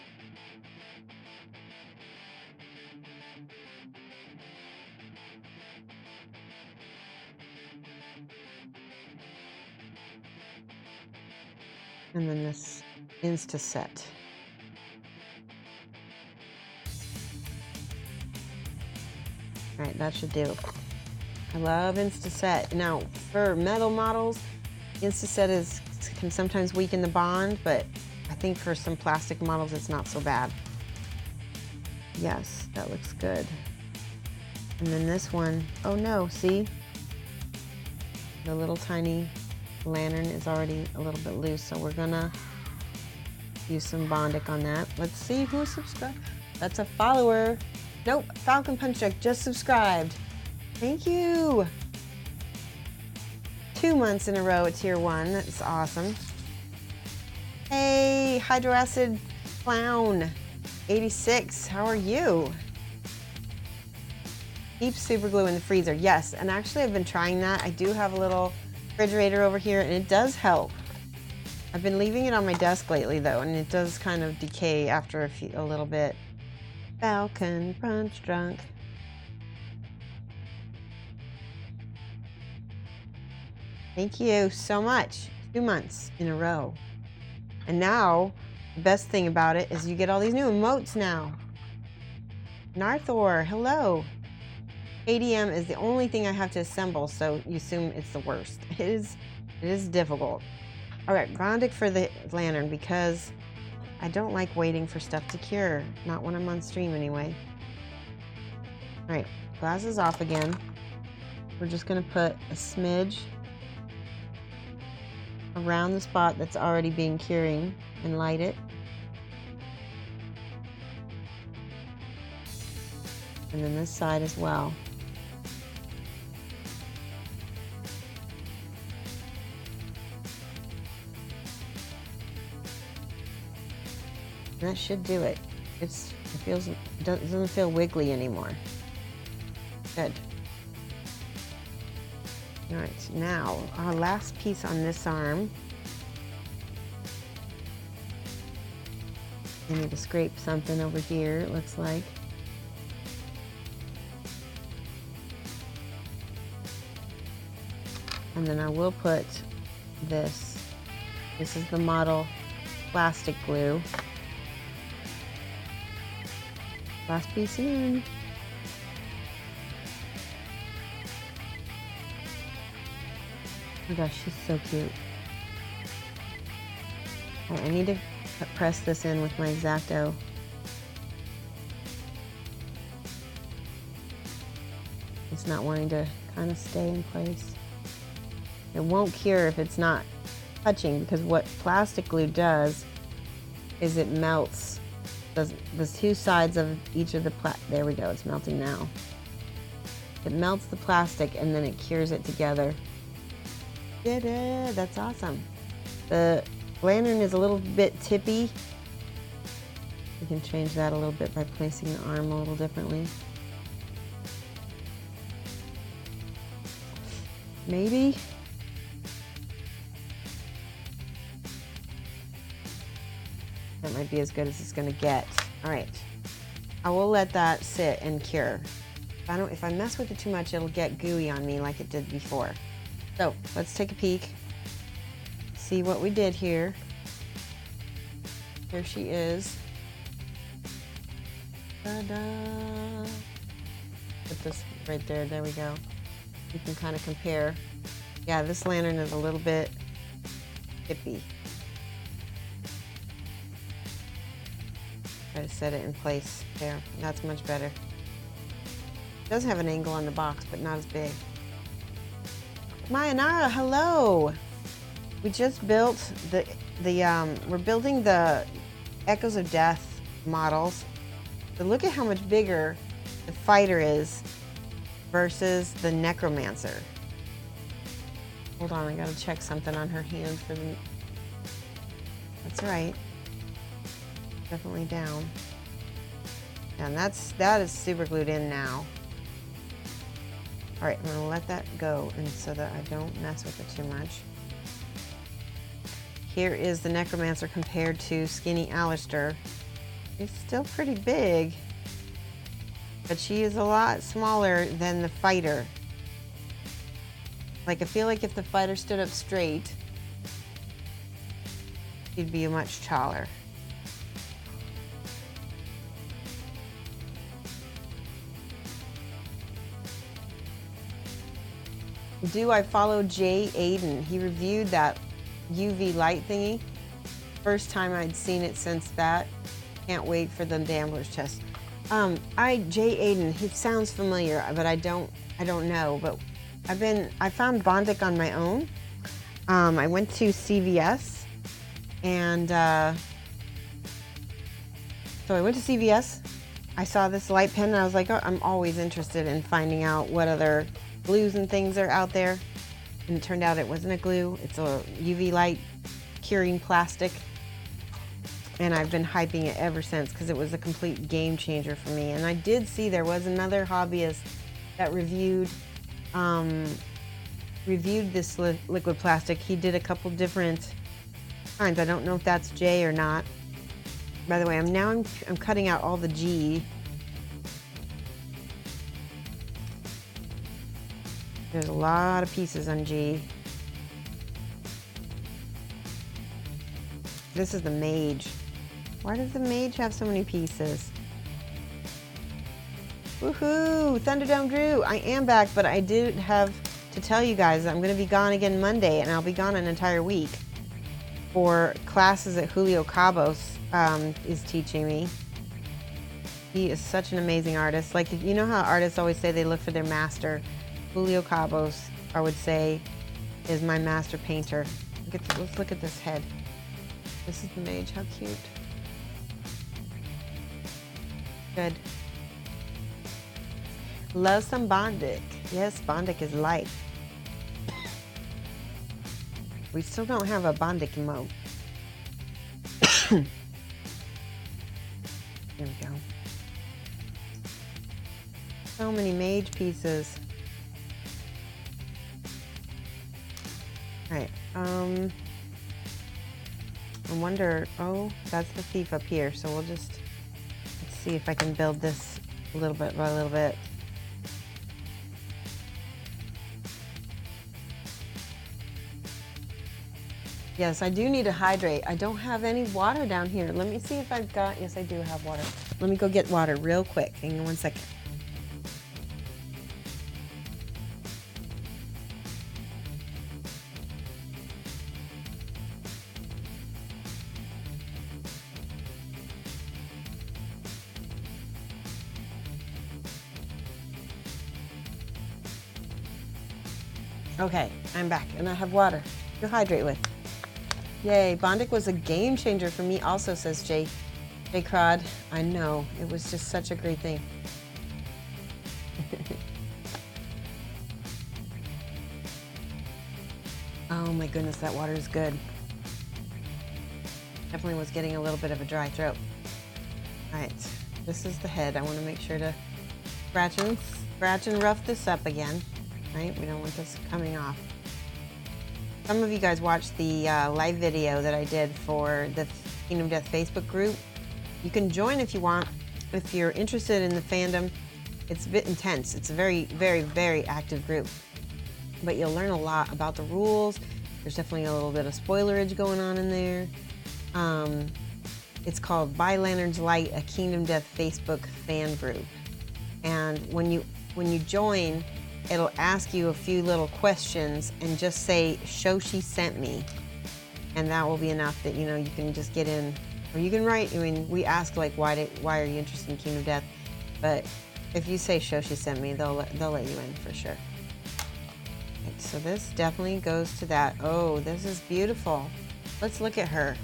And then this Insta set. All right, that should do. I love Insta set. Now, for metal models, Insta set can sometimes weaken the bond, but I think for some plastic models, it's not so bad. Yes, that looks good. And then this one, oh no, see? The little tiny lantern is already a little bit loose, so we're gonna use some Bondic on that. Let's see who subscribed. That's a follower. Nope, Falcon Punch Deck just subscribed. Thank you. 2 months in a row at tier 1. That's awesome. Hey, Hydro Acid Clown 86. How are you? Keep super glue in the freezer. Yes, and actually I've been trying that. I do have a little refrigerator over here, and it does help. I've been leaving it on my desk lately though, and it does kind of decay after a little bit. Falcon Punch Drunk. Thank you so much. 2 months in a row. And now, the best thing about it is you get all these new emotes now. Narthor, hello. ADM is the only thing I have to assemble, so you assume it's the worst. It is difficult. All right, Bondic for the lantern, because I don't like waiting for stuff to cure. Not when I'm on stream anyway. All right, glasses off again. We're just gonna put a smidge around the spot that's already being curing and light it. And then this side as well. And that should do it. It doesn't feel wiggly anymore. Good. All right, now our last piece on this arm. I need to scrape something over here, it looks like. And then I will put this. This is the model plastic glue. Last piece in. Oh my gosh, she's so cute. Right, I need to press this in with my X-Acto. It's not wanting to kind of stay in place. It won't cure if it's not touching, because what plastic glue does is it melts the two sides of each of the there we go, it's melting now. It melts the plastic and then it cures it together. Did it! That's awesome. The lantern is a little bit tippy. We can change that a little bit by placing the arm a little differently. Maybe. That might be as good as it's gonna get. All right, I will let that sit and cure. If I mess with it too much, it'll get gooey on me like it did before. So let's take a peek, see what we did here. Here she is. Ta-da! Put this right there, there we go. You can kind of compare. Yeah, this lantern is a little bit hippie. to set it in place there. That's much better. It does have an angle on the box, but not as big. Mayanara, hello. We just built we're building the Echoes of Death models. But look at how much bigger the fighter is versus the necromancer. Hold on, I gotta check something on her hand for the... That's right. Definitely down. And that is super glued in now. All right, I'm gonna let that go and so that I don't mess with it too much. Here is the necromancer compared to skinny Alistair. She's still pretty big, but she is a lot smaller than the fighter. Like, I feel like if the fighter stood up straight, she'd be much taller. Do I follow Jay Aiden? He reviewed that UV light thingy. First time I'd seen it since that. Can't wait for the Damblers test. Jay Aiden, he sounds familiar, but I don't know. But I found Bondic on my own. I went to CVS, and so I went to CVS. I saw this light pen, and I was like, oh, I'm always interested in finding out what other glues and things are out there. And it turned out it wasn't a glue. It's a UV light curing plastic. And I've been hyping it ever since because it was a complete game changer for me. And I did see there was another hobbyist that reviewed this liquid plastic. He did a couple different kinds. I don't know if that's Jay or not. By the way, I'm cutting out all the G. There's a lot of pieces on G. This is the mage. Why does the mage have so many pieces? Woohoo! Thunderdome Drew! I am back, but I did have to tell you guys I'm going to be gone again Monday, and I'll be gone an entire week for classes that Julio Cabos is teaching me. He is such an amazing artist. Like, you know how artists always say they look for their master? Julio Cabos, I would say, is my master painter. Let's look at this head. This is the mage. How cute. Good. Love some Bondic. Yes, Bondic is light. We still don't have a Bondic emote. There we go. So many mage pieces. All right. I wonder, oh, that's the thief up here. So let's see if I can build this a little bit by a little bit. Yes, I do need to hydrate. I don't have any water down here. Let me see if I've got, yes, I do have water. Let me go get water real quick. Hang on 1 second. Okay, I'm back and I have water to hydrate with. Yay, Bondic was a game changer for me also, says Jay Crod. I know, it was just such a great thing. Oh my goodness, that water is good. Definitely was getting a little bit of a dry throat. All right, this is the head. I want to make sure to scratch and rough this up again. Right? We don't want this coming off. Some of you guys watched the live video that I did for the Kingdom Death Facebook group. You can join if you want, if you're interested in the fandom. It's a bit intense. It's a very, very, very active group. But you'll learn a lot about the rules. There's definitely a little bit of spoilerage going on in there. It's called By Lantern's Light, a Kingdom Death Facebook fan group. And when you join, it'll ask you a few little questions and just say, Shoshie sent me. And that will be enough that, you know, you can just get in Or you can write, I mean, we ask like, why are you interested in Kingdom Death? But if you say Shoshie sent me, they'll let you in for sure. Okay, so this definitely goes to that. Oh, this is beautiful. Let's look at her.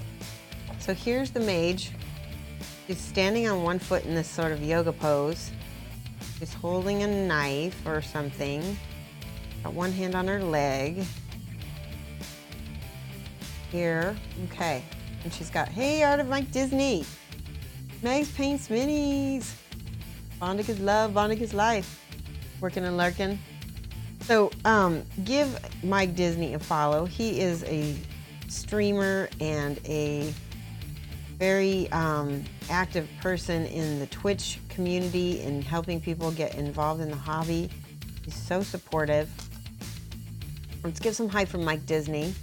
So here's the mage. She's standing on one foot in this sort of yoga pose. She's holding a knife or something. Got one hand on her leg. Here, okay. And she's got, hey, Art of Mike Disney. Meg's Paints Minis. Bondic is love, Bondic is life. Working and lurking. So, give Mike Disney a follow. He is a streamer and a very active person in the Twitch community and helping people get involved in the hobby. He's so supportive. Let's give some hype from Mike Disney.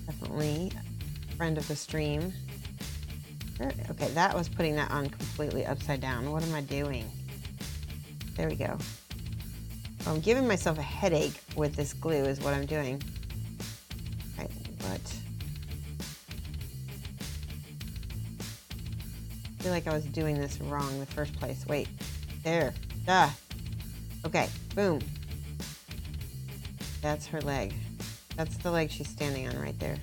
Definitely a friend of the stream. Okay, that was putting that on completely upside down. What am I doing? There we go. I'm giving myself a headache with this glue is what I'm doing. Okay, but I feel like I was doing this wrong in the first place. Wait, there, duh. Okay, boom. That's her leg. That's the leg she's standing on right there.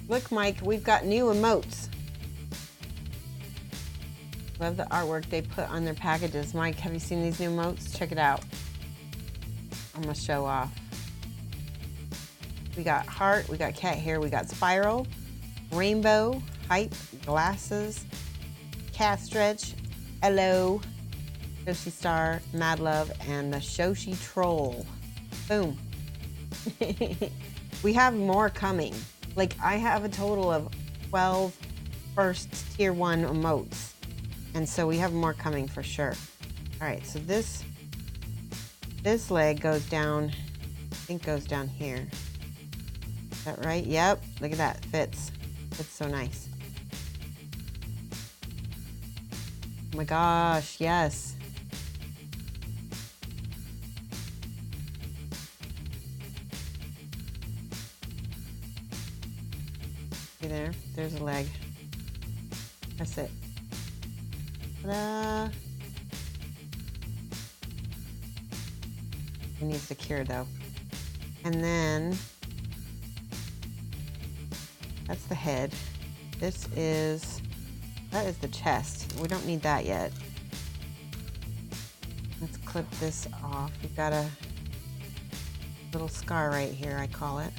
Look, Mike, we've got new emotes. Love the artwork they put on their packages. Mike, have you seen these new emotes? Check it out. I'm gonna show off. We got heart, we got cat hair, we got spiral, rainbow, hype, glasses, cat stretch, hello, Shoshie star, mad love, and the Shoshie troll. Boom. We have more coming. Like, I have a total of 12 first tier 1 emotes. And so we have more coming for sure. All right, so this leg goes down, I think goes down here. Is that right? Yep, look at that, fits. Fits so nice. Oh my gosh, yes. See there? There's a leg. That's it. Ta-da! It needs to cure though. And then that's the head. That is the chest. We don't need that yet. Let's clip this off. We've got a little scar right here, I call it.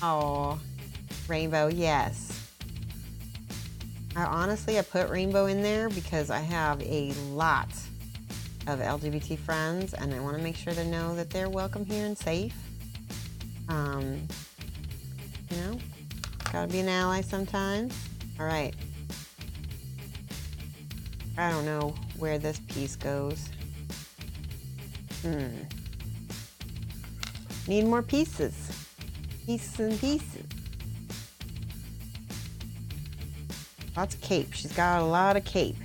Oh, rainbow, yes. Honestly, I put rainbow in there because I have a lot of LGBT friends and I want to make sure to know that they're welcome here and safe. You know, gotta be an ally sometimes. All right. I don't know where this piece goes. Need more pieces. Pieces and pieces. Lots of cape. She's got a lot of cape.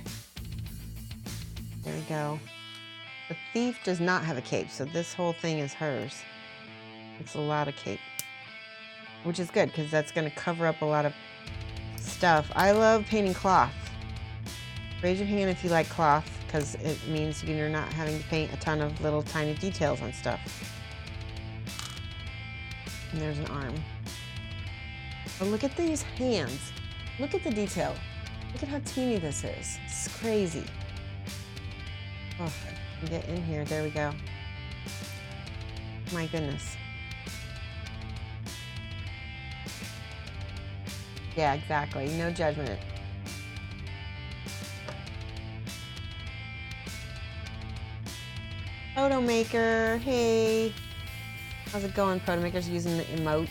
There we go. The thief does not have a cape, so this whole thing is hers. It's a lot of cape. Which is good, because that's going to cover up a lot of stuff. I love painting cloth. Raise your hand if you like cloth, because it means you're not having to paint a ton of little tiny details on stuff. And there's an arm. But look at these hands. Look at the detail. Look at how teeny this is. It's crazy. Oh, get in here. There we go. My goodness. Yeah, exactly. No judgment. Photo Maker. Hey. How's it going, Photo Maker's using the emotes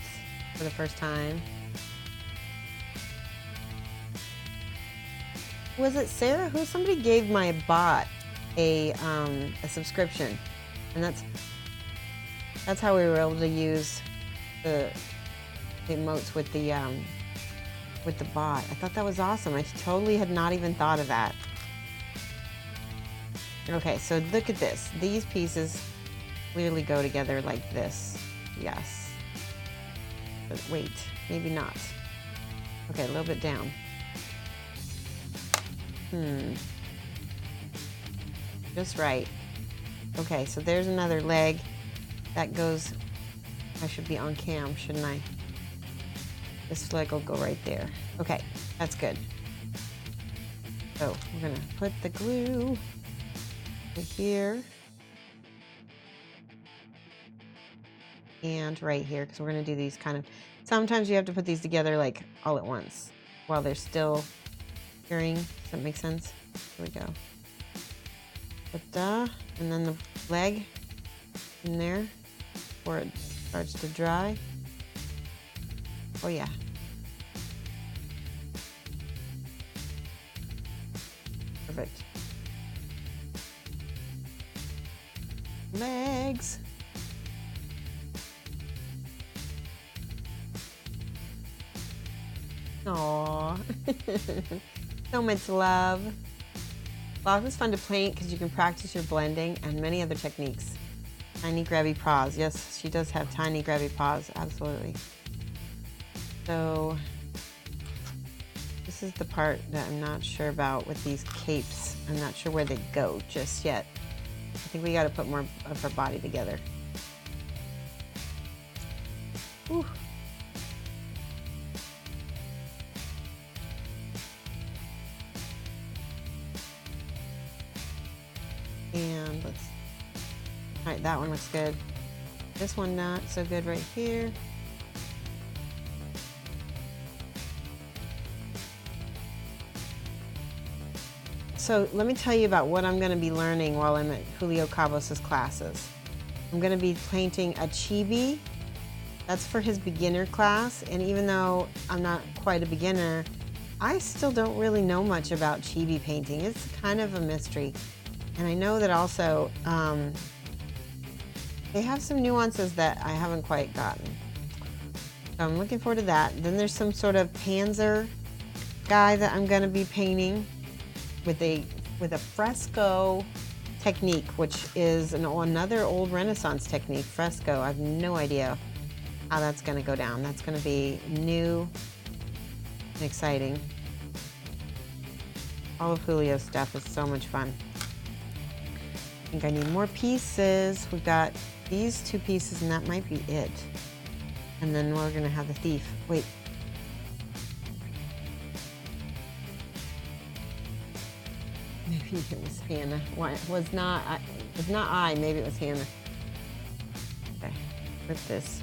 for the first time. Was it Sarah? Somebody gave my bot a subscription, and that's how we were able to use the emotes with the bot. I thought that was awesome. I totally had not even thought of that. Okay, so look at this. These pieces clearly go together like this. Yes. But wait, maybe not. Okay, a little bit down. Just right. Okay, so there's another leg. That goes, I should be on cam, shouldn't I? This leg will go right there. Okay, that's good. So we're gonna put the glue right here. And right here, because we're gonna do these kind of, sometimes you have to put these together like all at once while they're still curing. Does that make sense? Here we go. And then the leg in there before it starts to dry. Oh yeah. Perfect. Legs. Aww. So much love. Block is fun to paint because you can practice your blending and many other techniques. Tiny grabby paws. Yes, she does have tiny grabby paws. Absolutely. So this is the part that I'm not sure about with these capes. I'm not sure where they go just yet. I think we got to put more of her body together. Whew. And let's, all right, that one looks good. This one not so good right here. So let me tell you about what I'm going to be learning while I'm at Julio Cabos' classes. I'm going to be painting a chibi. That's for his beginner class, and even though I'm not quite a beginner, I still don't really know much about chibi painting. It's kind of a mystery. And I know that also they have some nuances that I haven't quite gotten. So I'm looking forward to that. Then there's some sort of panzer guy that I'm going to be painting with a fresco technique, which is another old Renaissance technique, fresco. I have no idea how that's going to go down. That's going to be new and exciting. All of Julio's stuff is so much fun. I think I need more pieces. We've got these two pieces and that might be it. And then we're gonna have the thief. Wait. Maybe it was Hannah. Why it was not I, maybe it was Hannah. Okay, with this.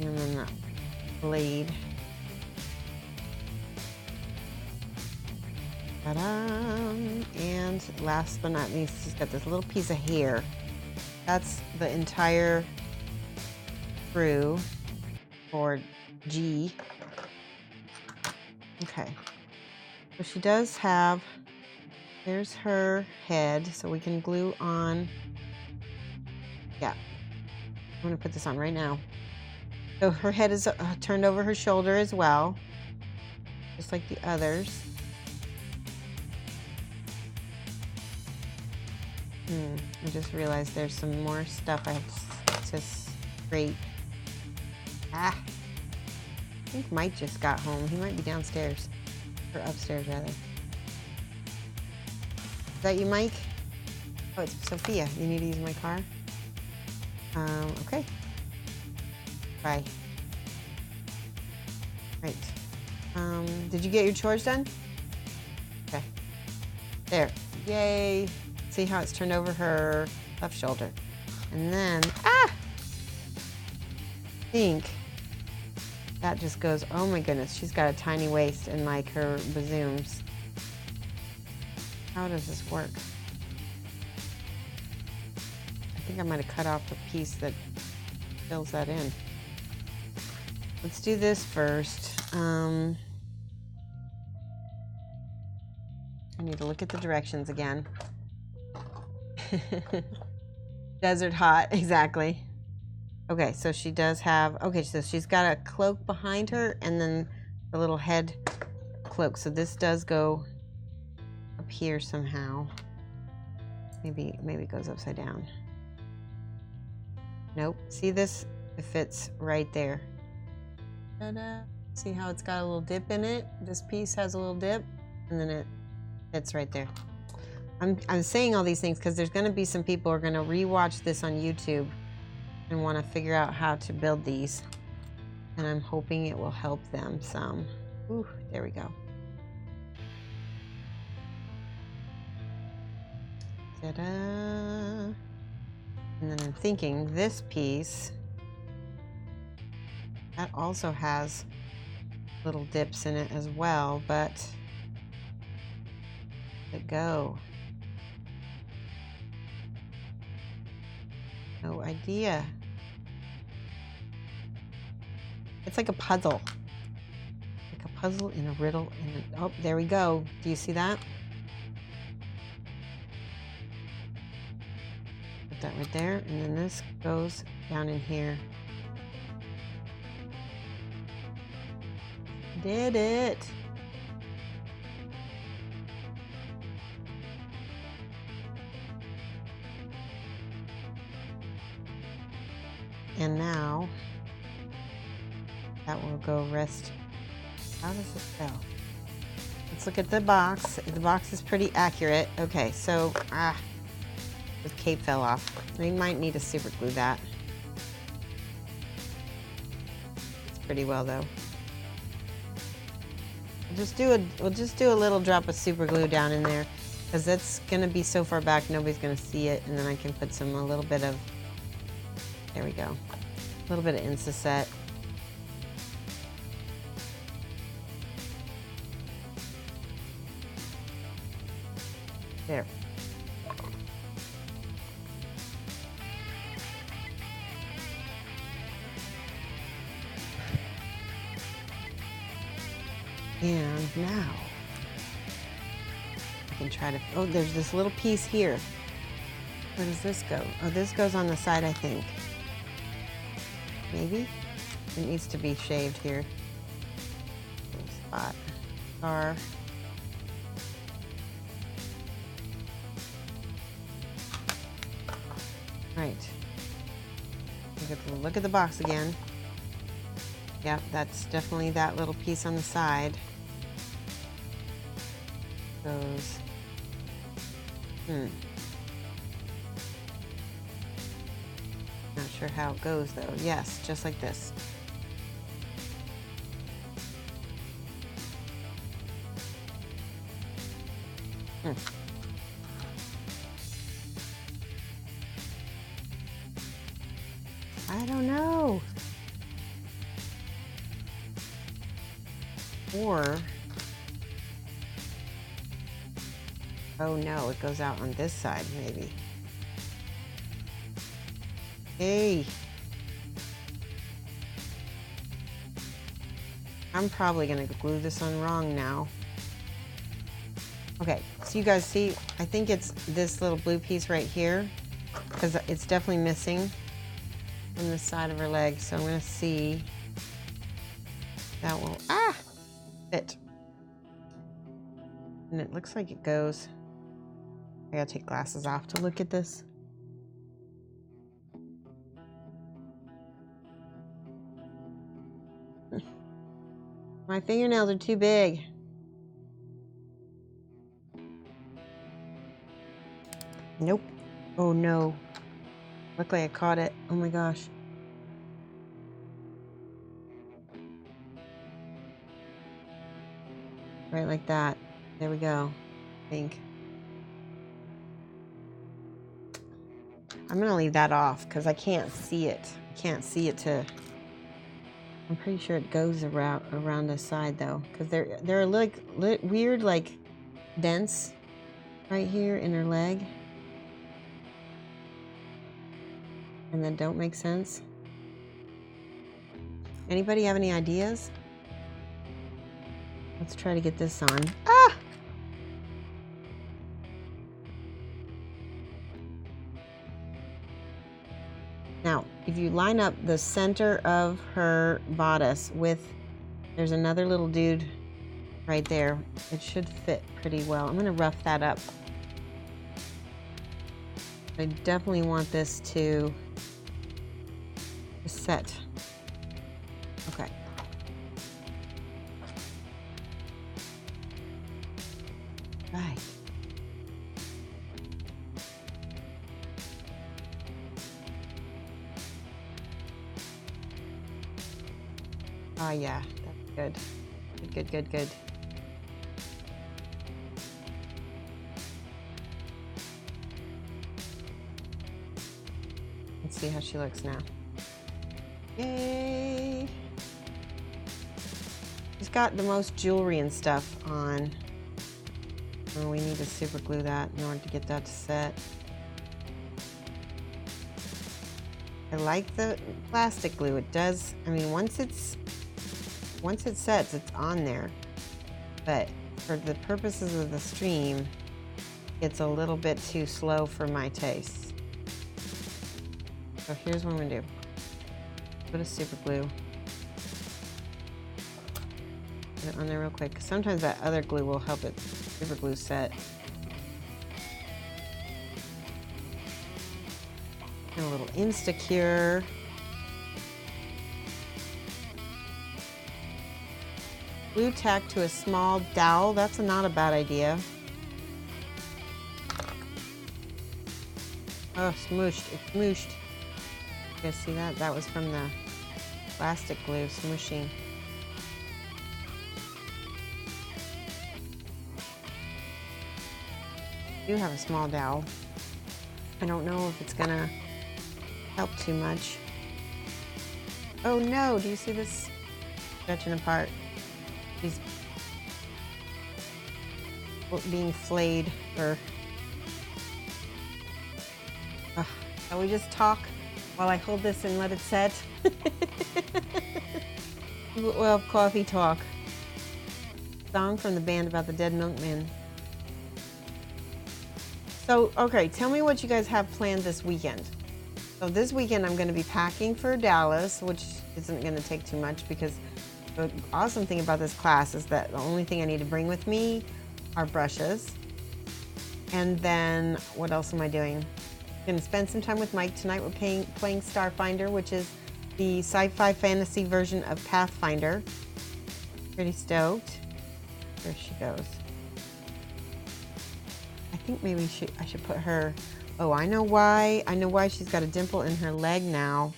And then that blade. And last but not least, she's got this little piece of hair. That's the entire crew for G. Okay. So she does have, there's her head, so we can glue on. Yeah. I'm going to put this on right now. So her head is turned over her shoulder as well, just like the others. I just realized there's some more stuff I have to scrape. I think Mike just got home. He might be downstairs, or upstairs rather. Is that you, Mike? Oh, it's Sophia. You need to use my car? Okay. Bye. Right. Did you get your chores done? Okay. There. Yay. See how it's turned over her left shoulder. And then, I think that just goes, oh my goodness, she's got a tiny waist and like her bazooms. How does this work? I think I might have cut off the piece that fills that in. Let's do this first. I need to look at the directions again. Desert hot, exactly. Okay, so she does have, okay, so she's got a cloak behind her and then the little head cloak. So this does go up here somehow. Maybe it goes upside down. Nope. See this? It fits right there. Ta-da. See how it's got a little dip in it? This piece has a little dip, and then it fits right there. I'm saying all these things because there's going to be some people who are going to rewatch this on YouTube and want to figure out how to build these. And I'm hoping it will help them some. Ooh, there we go. Ta-da! And then I'm thinking this piece, that also has little dips in it as well, but let it go. No idea. It's like a puzzle. Like a puzzle in a riddle. Oh, there we go. Do you see that? Put that right there. And then this goes down in here. Did it. And now that will go rest. How does this go? Let's look at the box. The box is pretty accurate. Okay, so the cape fell off. We might need to super glue that. It's pretty well though. We'll just do a little drop of super glue down in there because that's gonna be so far back nobody's gonna see it, and then I can put a little bit of, there we go, a little bit of Insta-Set. There. And now I can try to, oh, there's this little piece here. Where does this go? Oh, this goes on the side, I think. Maybe? It needs to be shaved here. Spot. Star. Right. Look at the box again. Yep, that's definitely that little piece on the side. Goes. Not sure how it goes though. Yes, just like this. I don't know. Or, oh no, it goes out on this side maybe. Hey. I'm probably gonna glue this on wrong now. Okay, so you guys see, I think it's this little blue piece right here because it's definitely missing on the side of her leg. So I'm gonna see that will, fit. And it looks like it goes. I gotta take glasses off to look at this. My fingernails are too big. Nope. Oh no. Looked like I caught it. Oh my gosh. Right like that. There we go. I think. I'm gonna leave that off because I can't see it. I can't see it to. I'm pretty sure it goes around the side though, because there are like weird like dents right here in her leg, and that don't make sense. Anybody have any ideas? Let's try to get this on. Ah! Now, if you line up the center of her bodice with, there's another little dude right there. It should fit pretty well. I'm gonna rough that up. I definitely want this to set. Okay. Right. Oh yeah, that's good. Good, good, good. Let's see how she looks now. Yay! She's got the most jewelry and stuff on. Oh, we need to super glue that in order to get that to set. I like the plastic glue. It does, I mean, once it sets, it's on there. But for the purposes of the stream, it's a little bit too slow for my taste. So here's what I'm gonna do. Put a super glue. Put it on there real quick. Sometimes that other glue will help it super glue set. And a little Instacure. Glue tack to a small dowel. That's not a bad idea. Oh, smooshed. It smooshed. You guys see that? That was from the plastic glue smooshing. I do have a small dowel. I don't know if it's gonna help too much. Oh no, do you see this stretching apart? She's being flayed or... Shall we just talk while I hold this and let it set? We'll have coffee talk. Song from the band about the dead milkman. So, okay, tell me what you guys have planned this weekend. So this weekend I'm going to be packing for Dallas, which isn't going to take too much because the awesome thing about this class is that the only thing I need to bring with me are brushes. And then what else am I doing? I'm going to spend some time with Mike tonight. We're playing Starfinder, which is the sci-fi fantasy version of Pathfinder. Pretty stoked. There she goes. I think maybe I should put her... Oh, I know why. I know why she's got a dimple in her leg now.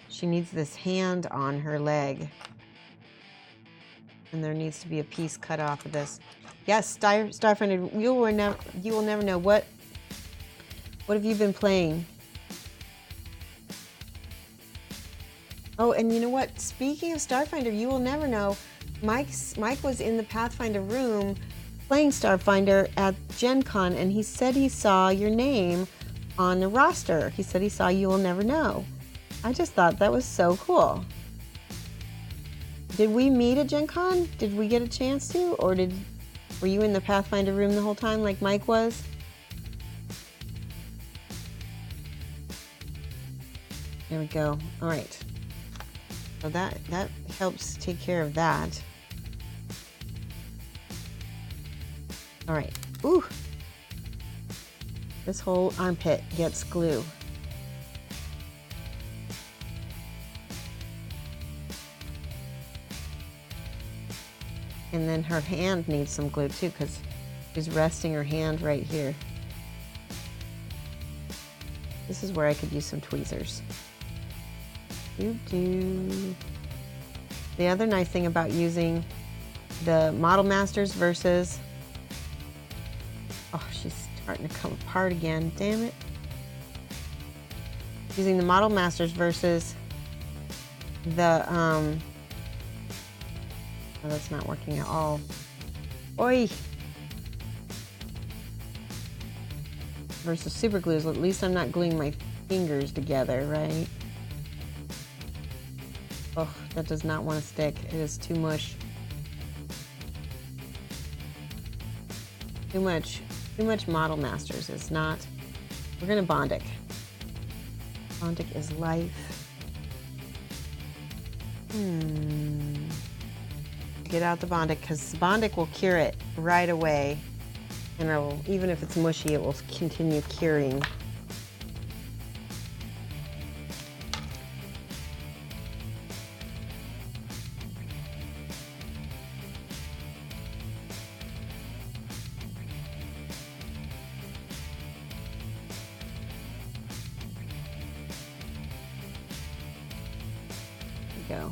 She needs this hand on her leg. And there needs to be a piece cut off of this. Yes, Starfinder, you will never know. What have you been playing? Oh, and you know what? Speaking of Starfinder, you will never know. Mike was in the Pathfinder room playing Starfinder at Gencon, and he said he saw your name on the roster. He said he saw You Will Never Know. I just thought that was so cool. Did we meet at Gencon? Did we get a chance to? Or were you in the Pathfinder room the whole time like Mike was? There we go. All right. So that helps take care of that. All right. Ooh. This whole armpit gets glue. And then her hand needs some glue too, because she's resting her hand right here. This is where I could use some tweezers. The other nice thing about using the Model Masters versus... Oh, she's starting to come apart again. Damn it. Using the Model Masters versus the... Oh, that's not working at all. Oi! Versus super glues. At least I'm not gluing my fingers together, right? Oh, that does not want to stick. It is too much. Too much Model Masters. It's not. We're gonna Bondic. Bondic is life. Get out the Bondic, because Bondic will cure it right away. And even if it's mushy, it will continue curing. go.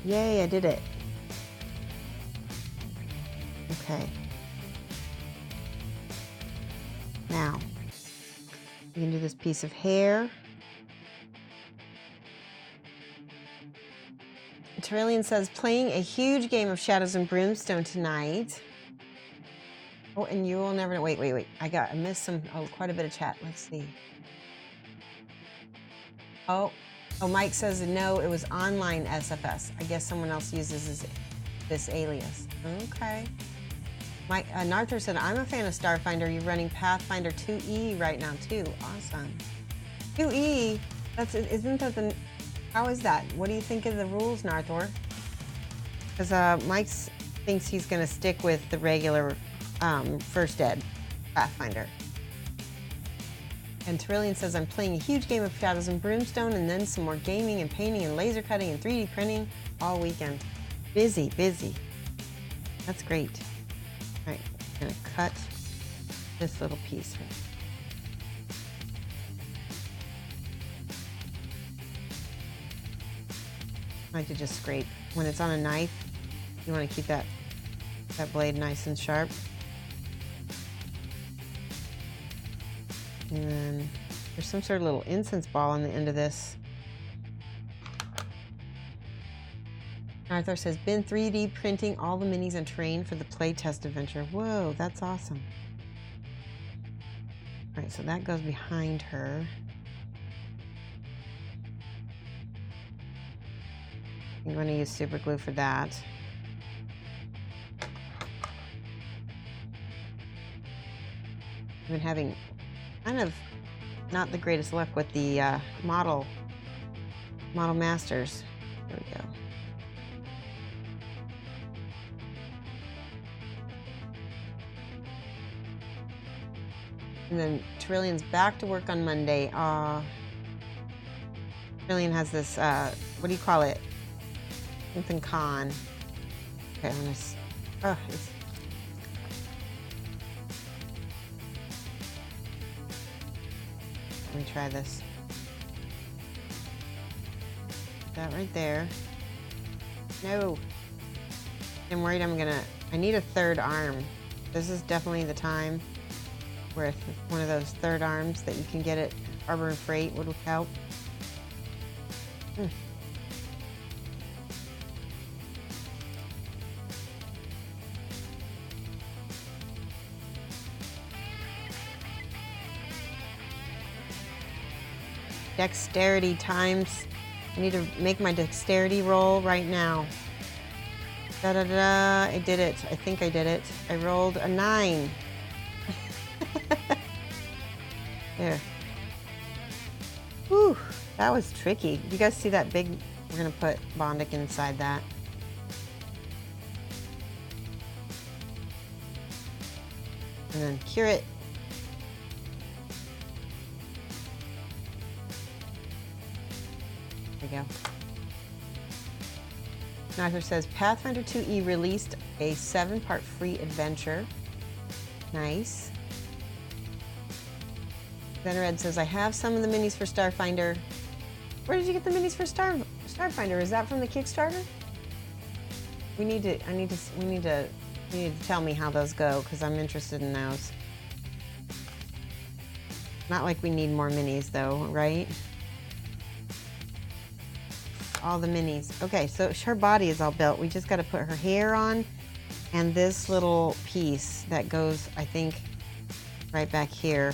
Yay, I did it. Okay. Now, we can do this piece of hair. Terillian says, playing a huge game of Shadows and Broomstone tonight. Oh, and you will never know. Wait. I missed quite a bit of chat. Let's see. Oh, Mike says, no, it was online SFS. I guess someone else uses this alias. Okay. Mike, Narther said, I'm a fan of Starfinder. You're running Pathfinder 2E right now, too. Awesome. 2E? Isn't that how is that? What do you think of the rules, Narthor? Because Mike thinks he's going to stick with the regular First Ed Pathfinder. And Terillian says, I'm playing a huge game of Shadows and Broomstone and then some more gaming and painting and laser cutting and 3D printing all weekend. Busy. That's great. All right, I'm going to cut this little piece here. I like to just scrape. When it's on a knife, you want to keep that blade nice and sharp. And then there's some sort of little incense ball on the end of this. Arthur says, been 3D printing all the minis and terrain for the playtest adventure. Whoa, that's awesome. All right, so that goes behind her. I'm going to use super glue for that. I've been having kind of not the greatest luck with the model masters. There we go. And then Terillian's back to work on Monday. Terillian has this, what do you call it? Something con. Okay, I'm gonna, let me try this. That right there. No. I'm worried I need a third arm. This is definitely the time where one of those third arms that you can get at Harbor and Freight would help. Dexterity times. I need to make my dexterity roll right now. Da-da-da, I did it. I think I did it. I rolled a 9. There. Whew, that was tricky. You guys see that big, we're gonna put Bondic inside that. And then cure it. There we go. Arthur says, Pathfinder 2E released a 7-part free adventure. Nice. Venered says, I have some of the minis for Starfinder. Where did you get the minis for Starfinder? Is that from the Kickstarter? You need to tell me how those go, because I'm interested in those. Not like we need more minis though, right? All the minis. Okay, so her body is all built. We just got to put her hair on and this little piece that goes, I think, right back here.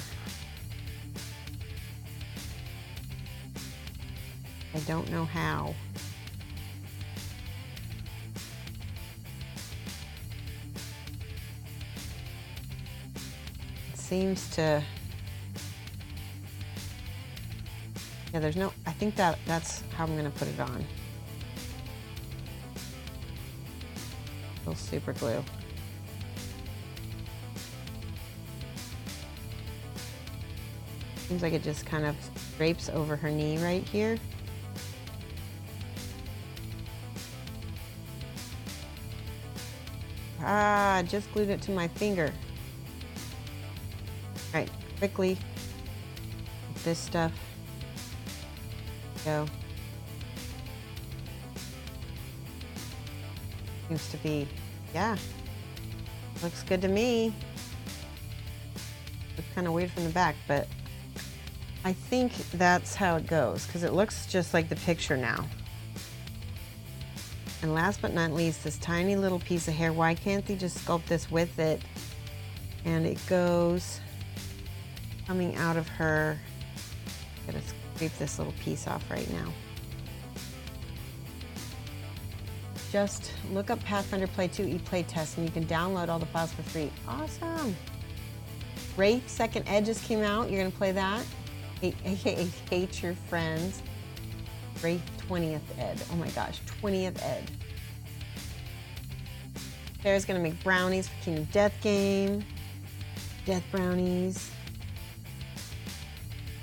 I don't know how. It seems to... Yeah, there's no... I think that's how I'm going to put it on. A little super glue. Seems like it just kind of drapes over her knee right here. Ah, just glued it to my finger. All right, quickly, this stuff, go. Seems to be, yeah, looks good to me. Looks kind of weird from the back, but I think that's how it goes because it looks just like the picture now. And last but not least, this tiny little piece of hair. Why can't they just sculpt this with it? And it goes coming out of her. I'm gonna scrape this little piece off right now. Just look up Pathfinder Play 2 ePlayTest and you can download all the files for free. Awesome. Wraith Second Ed just came out. You're gonna play that. Hate Your Friends. Wraith 20th Ed. Oh my gosh, 20th Ed. Sarah's gonna make brownies for Kingdom Death game. Death brownies.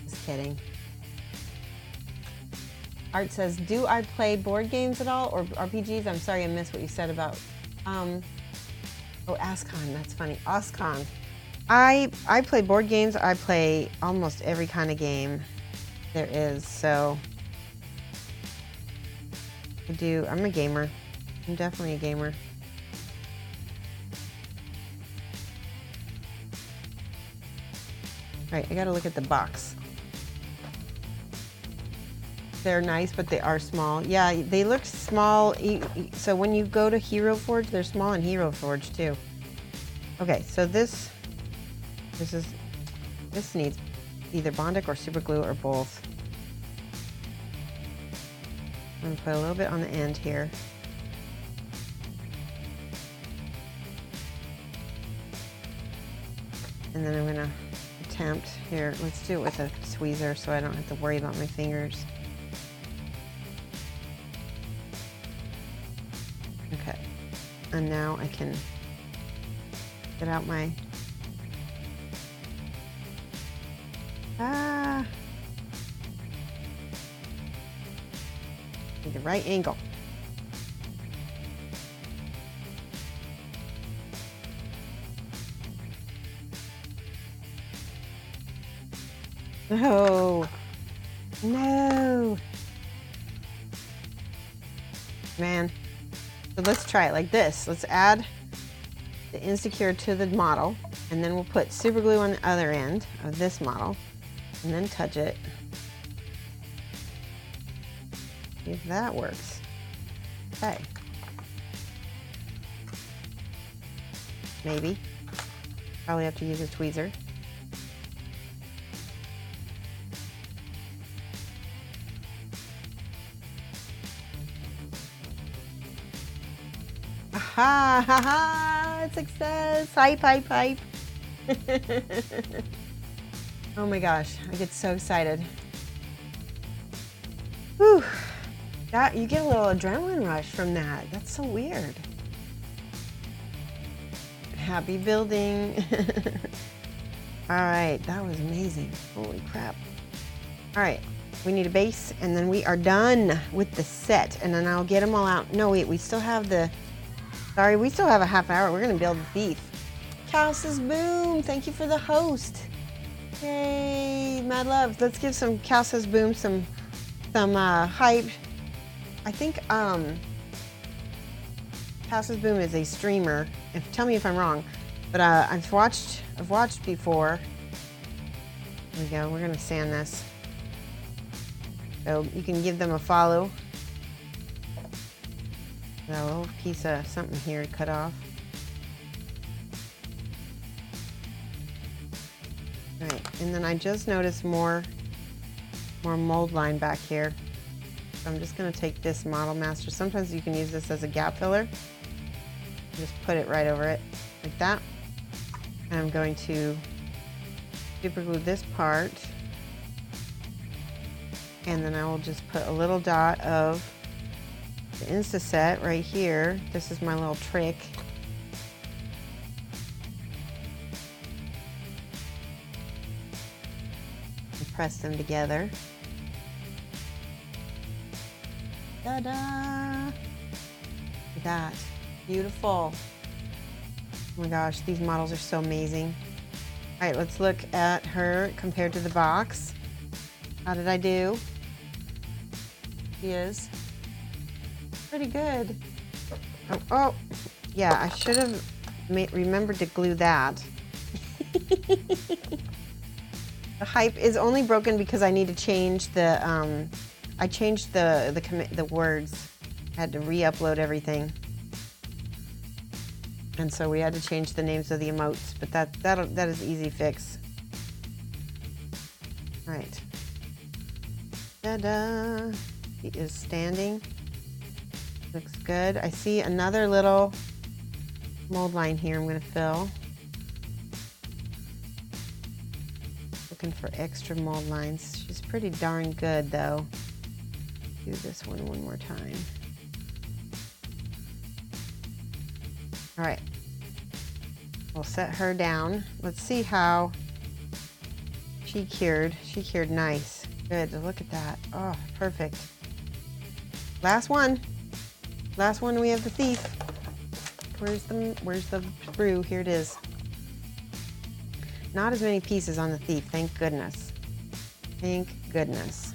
Just kidding. Art says, do I play board games at all or RPGs? I'm sorry I missed what you said about, oh, Ascon, that's funny, Ascon. I play board games. I play almost every kind of game there is, so I'm a gamer. I'm definitely a gamer. All right, I gotta look at the box. They're nice, but they are small. Yeah, they look small. So when you go to Hero Forge, they're small in Hero Forge too. Okay, so this needs either Bondic or super glue or both. I'm gonna put a little bit on the end here. And then I'm gonna attempt here. Let's do it with a tweezer so I don't have to worry about my fingers. Okay, and now I can get out my, need the right angle. No, no, man. So let's try it like this. Let's add the Insecure to the model, and then we'll put super glue on the other end of this model, and then touch it. See if that works. Okay. Maybe. Probably have to use a tweezer. Ha ha ha! Success! Hype, hype, hype! Oh my gosh, I get so excited. Whew! That, you get a little adrenaline rush from that. That's so weird. Happy building. All right, that was amazing. Holy crap. All right, we need a base, and then we are done with the set, and then I'll get them all out. No, wait, we still have the, sorry, we still have a half hour. We're gonna build beef. Cal says, boom, thank you for the host. Yay, mad love. Let's give some Cal says, boom, some hype. I think Cal says, boom is a streamer. Tell me if I'm wrong, but I've watched before. There we go, we're gonna sand this. So you can give them a follow. Got a little piece of something here to cut off. All right, and then I just noticed more mold line back here. So I'm just gonna take this Model Master. Sometimes you can use this as a gap filler. Just put it right over it, like that. And I'm going to super glue this part. And then I will just put a little dot of the Instaset right here. This is my little trick. And press them together. Ta-da! Like that. Beautiful. Oh my gosh, these models are so amazing. All right, let's look at her compared to the box. How did I do? She is pretty good. Oh, yeah, I should have remembered to glue that. The hype is only broken because I need to change the, I changed the words. I had to re-upload everything. And so we had to change the names of the emotes, but that is easy fix. All right. Ta-da! She is standing. Looks good. I see another little mold line here I'm going to fill. Looking for extra mold lines. She's pretty darn good though. Do this one more time. All right. We'll set her down. Let's see how she cured. She cured nice. Good. Look at that. Oh, perfect. Last one. Last one, we have the thief. Where's the sprue? Here it is. Not as many pieces on the thief, thank goodness. Thank goodness.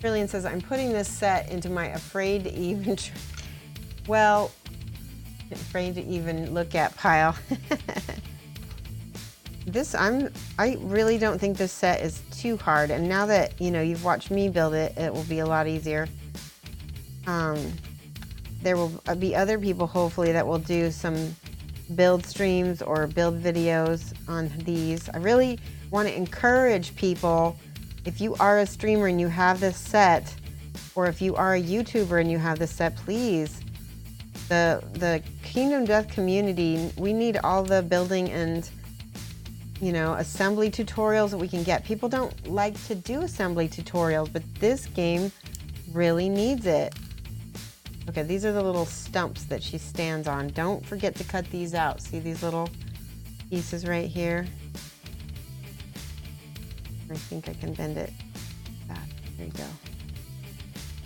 Brilliant says, I'm putting this set into my afraid to even, well, afraid to even look at pile. I really don't think this set is too hard, and now that you've watched me build it, it will be a lot easier. There will be other people hopefully that will do some build streams or build videos on these. I really want to encourage people, if you are a streamer and you have this set, or if you are a YouTuber and you have this set, please, the Kingdom Death community, we need all the building and assembly tutorials that we can get. People don't like to do assembly tutorials, but this game really needs it. Okay, these are the little stumps that she stands on. Don't forget to cut these out. See these little pieces right here? I think I can bend it. There you go.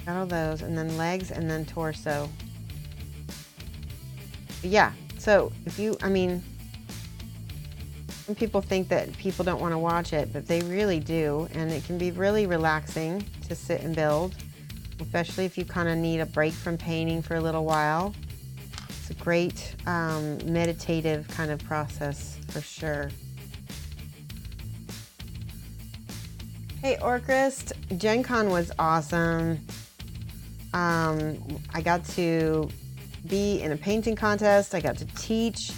Got all those, and then legs, and then torso. But yeah, so if you, some people think that people don't want to watch it, but they really do, and it can be really relaxing to sit and build, especially if you kind of need a break from painting for a little while. It's a great meditative kind of process for sure. Hey Orcrist, Gencon was awesome. I got to be in a painting contest. I got to teach.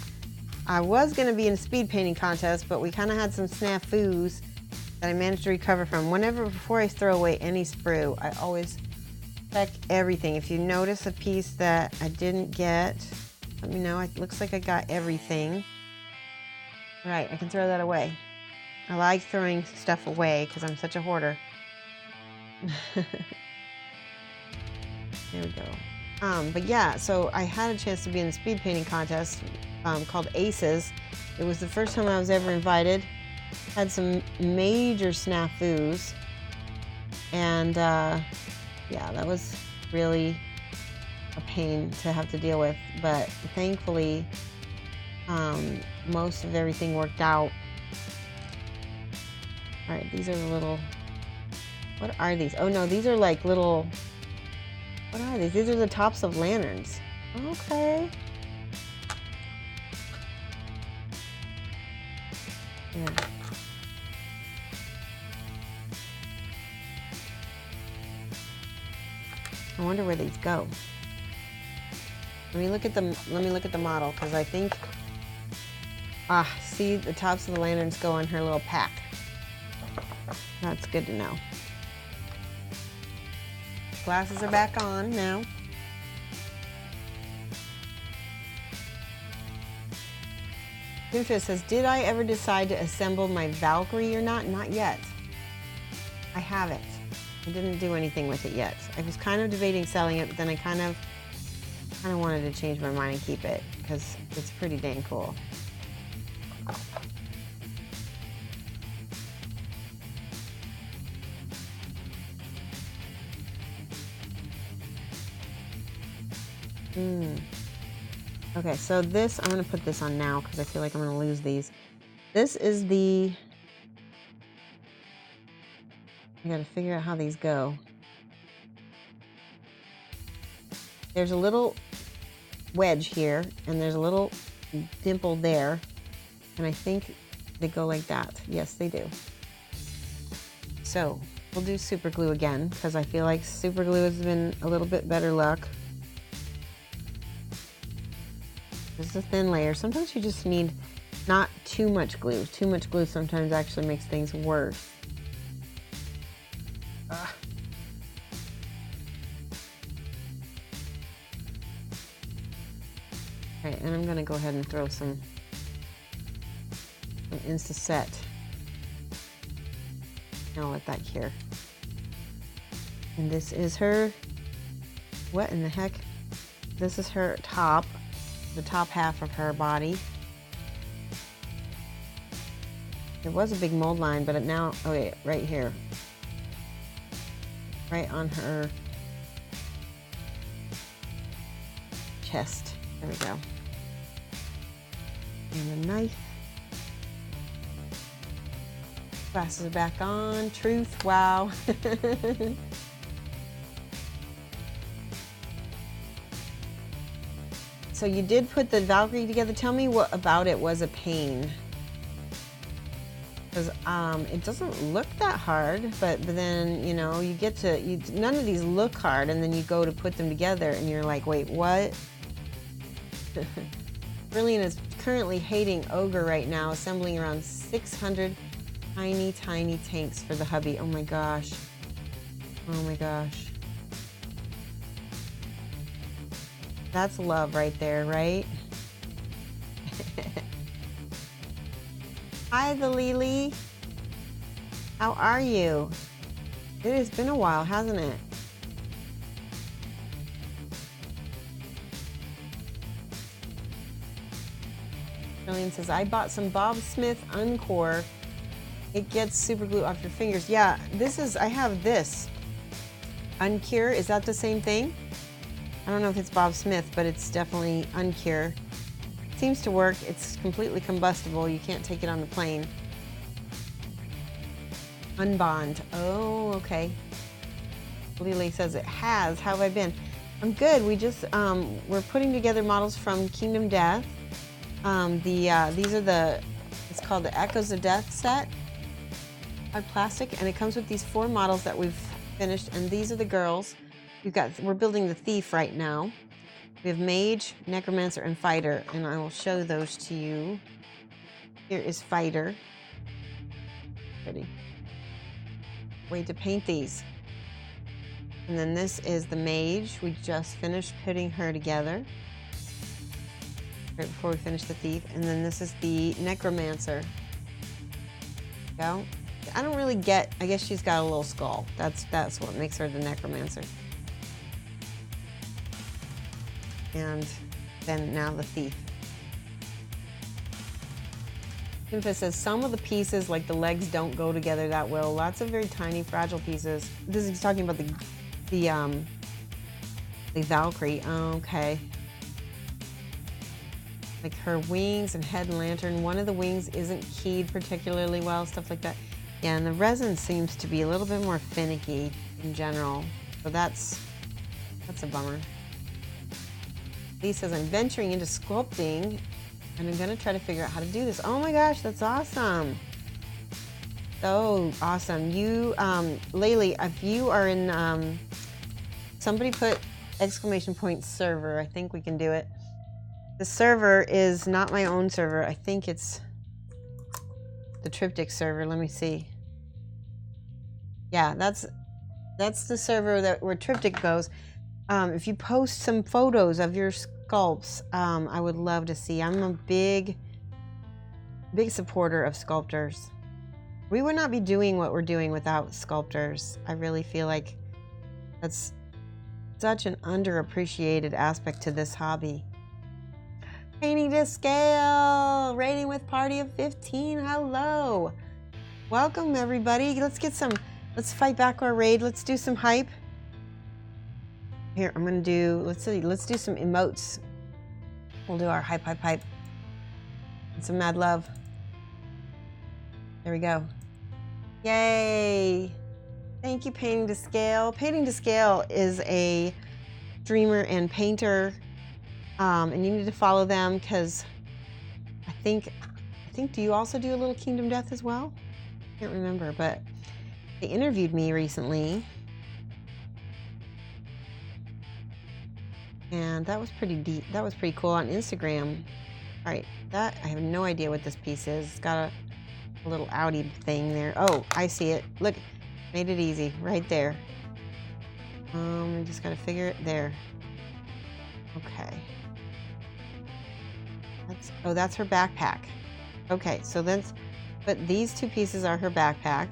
I was going to be in a speed painting contest, but we kind of had some snafus that I managed to recover from. Before I throw away any sprue, I always check everything. If you notice a piece that I didn't get, let me know. It looks like I got everything. Right, I can throw that away. I like throwing stuff away because I'm such a hoarder. There we go. But yeah, so I had a chance to be in the speed painting contest called Aces. It was the first time I was ever invited. Had some major snafus. And yeah, that was really a pain to have to deal with. But thankfully, most of everything worked out. All right, these are the little, what are these? Oh no, these are like little, what are these? These are the tops of lanterns. Okay. Yeah. I wonder where these go. Let me look at the model, because I think, see, the tops of the lanterns go on her little pack. That's good to know. Glasses are back on now. Doomfist says, did I ever decide to assemble my Valkyrie or not? Not yet. I haven't. I didn't do anything with it yet. I was kind of debating selling it, but then I kind of wanted to change my mind and keep it, because it's pretty dang cool. Okay, so this, I'm gonna put this on now because I feel like I'm gonna lose these. This is the, I gotta figure out how these go. There's a little wedge here, and there's a little dimple there, and I think they go like that. Yes, they do. So we'll do super glue again because I feel like super glue has been a little bit better luck. This is a thin layer. Sometimes you just need not too much glue. Too much glue sometimes actually makes things worse. Okay, and I'm gonna go ahead and throw some Insta-Set. I'll let that cure. And this is her, what in the heck? This is her top, the top half of her body. There was a big mold line, but it now, oh wait, right here. Right on her chest. There we go. And the knife. Glasses are back on. Truth, wow. So you did put the Valkyrie together. Tell me what about it was a pain. Because it doesn't look that hard, but then, you know, you get to, none of these look hard, and then you go to put them together and you're like, wait, what? Brilliant is currently hating Ogre right now, assembling around 600 tiny tanks for the hubby. Oh my gosh. Oh my gosh. That's love right there, right? Hi, the Lily. How are you? It has been a while, hasn't it? Brilliant says, I bought some Bob Smith Uncore. It gets super glue off your fingers. Yeah, this is, I have this. Uncure, is that the same thing? I don't know if it's Bob Smith, but it's definitely Uncure. Seems to work. It's completely combustible. You can't take it on the plane. Unbond. Oh, okay. Lily says it has. How have I been? I'm good. We just we're putting together models from Kingdom Death. These are the, it's called the Echoes of Death set. Hard plastic, and it comes with these 4 models that we've finished, and these are the girls. We're building the Thief right now. We have Mage, Necromancer, and Fighter, and I will show those to you. Here is Fighter. Ready. Wait to paint these. And then this is the Mage. We just finished putting her together right before we finish the Thief. And then this is the Necromancer. Go. I don't really get, I guess she's got a little skull. That's what makes her the Necromancer. And then now the Thief. Info says some of the pieces, like the legs, don't go together that well. Lots of very tiny, fragile pieces. This is talking about the Valkyrie. Oh, okay. Like her wings and head and lantern. One of the wings isn't keyed particularly well, stuff like that. Yeah, and the resin seems to be a little bit more finicky in general. So that's a bummer. Lee says, I'm venturing into sculpting, and I'm gonna try to figure out how to do this. Oh my gosh, that's awesome. So awesome. You, Laylee, if you are in, somebody put exclamation point server. I think we can do it. The server is not my own server. I think it's the Triptych server. Let me see. Yeah, that's the server where Triptych goes. If you post some photos of your sculpts, I would love to see. I'm a big supporter of sculptors. We would not be doing what we're doing without sculptors. I really feel like that's such an underappreciated aspect to this hobby. Painting to scale, rating with party of 15. Hello, welcome everybody. Let's fight back our raid. Let's do some hype. Here, I'm gonna do, let's do some emotes. We'll do our hype, hype, hype. And some mad love. There we go. Yay! Thank you, Painting to Scale. Painting to Scale is a dreamer and painter, and you need to follow them because I think, do you also do a little Kingdom Death as well? I can't remember, but they interviewed me recently, and that was pretty deep. That was pretty cool on Instagram. All right, that I have no idea what this piece is. It's got a little outie thing there. Oh, I see it. Look, made it easy right there. We just gotta figure it there. Okay. That's her backpack. Okay, so but these two pieces are her backpack.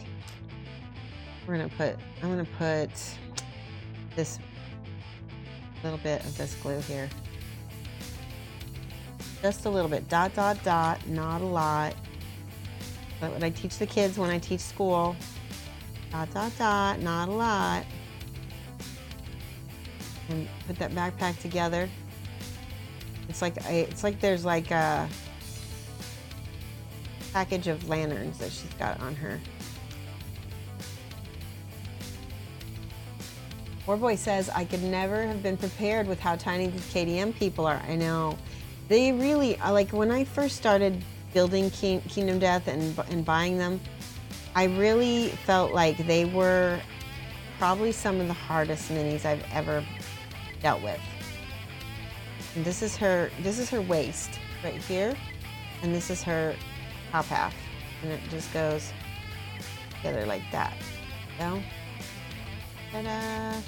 I'm gonna put this little bit of this glue here. Just a little bit, dot, dot, dot, not a lot. That's what I teach the kids when I teach school. Dot, dot, dot, not a lot. And put that backpack together. It's like there's like a package of lanterns that she's got on her. Warboy says, I could never have been prepared with how tiny these KDM people are. I know. They really, like when I first started building Kingdom Death and buying them, I really felt like they were probably some of the hardest minis I've ever dealt with. And this is her waist right here, and this is her top half, and it just goes together like that. You know? Ta-da!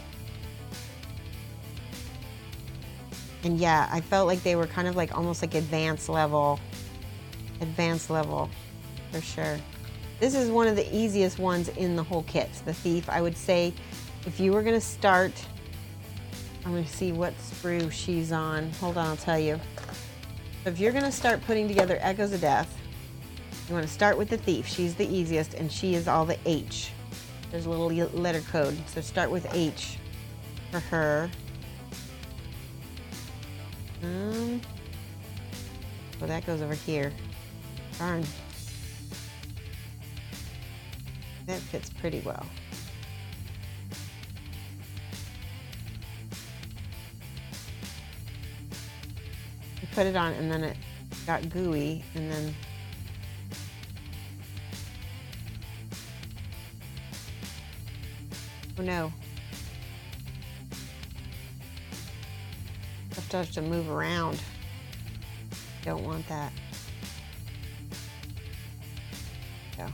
And yeah, I felt like they were kind of like almost like advanced level for sure. This is one of the easiest ones in the whole kit, the Thief. I would say if you were gonna start, I'm gonna see what sprue she's on. Hold on, I'll tell you. If you're gonna start putting together Echoes of Death, you wanna start with the Thief. She's the easiest, and she is all the H. There's a little letter code, so start with H for her. Well, that goes over here. Darn. That fits pretty well. You put it on, and then it got gooey, and then oh no. Stuff starts to move around. Don't want that. Go.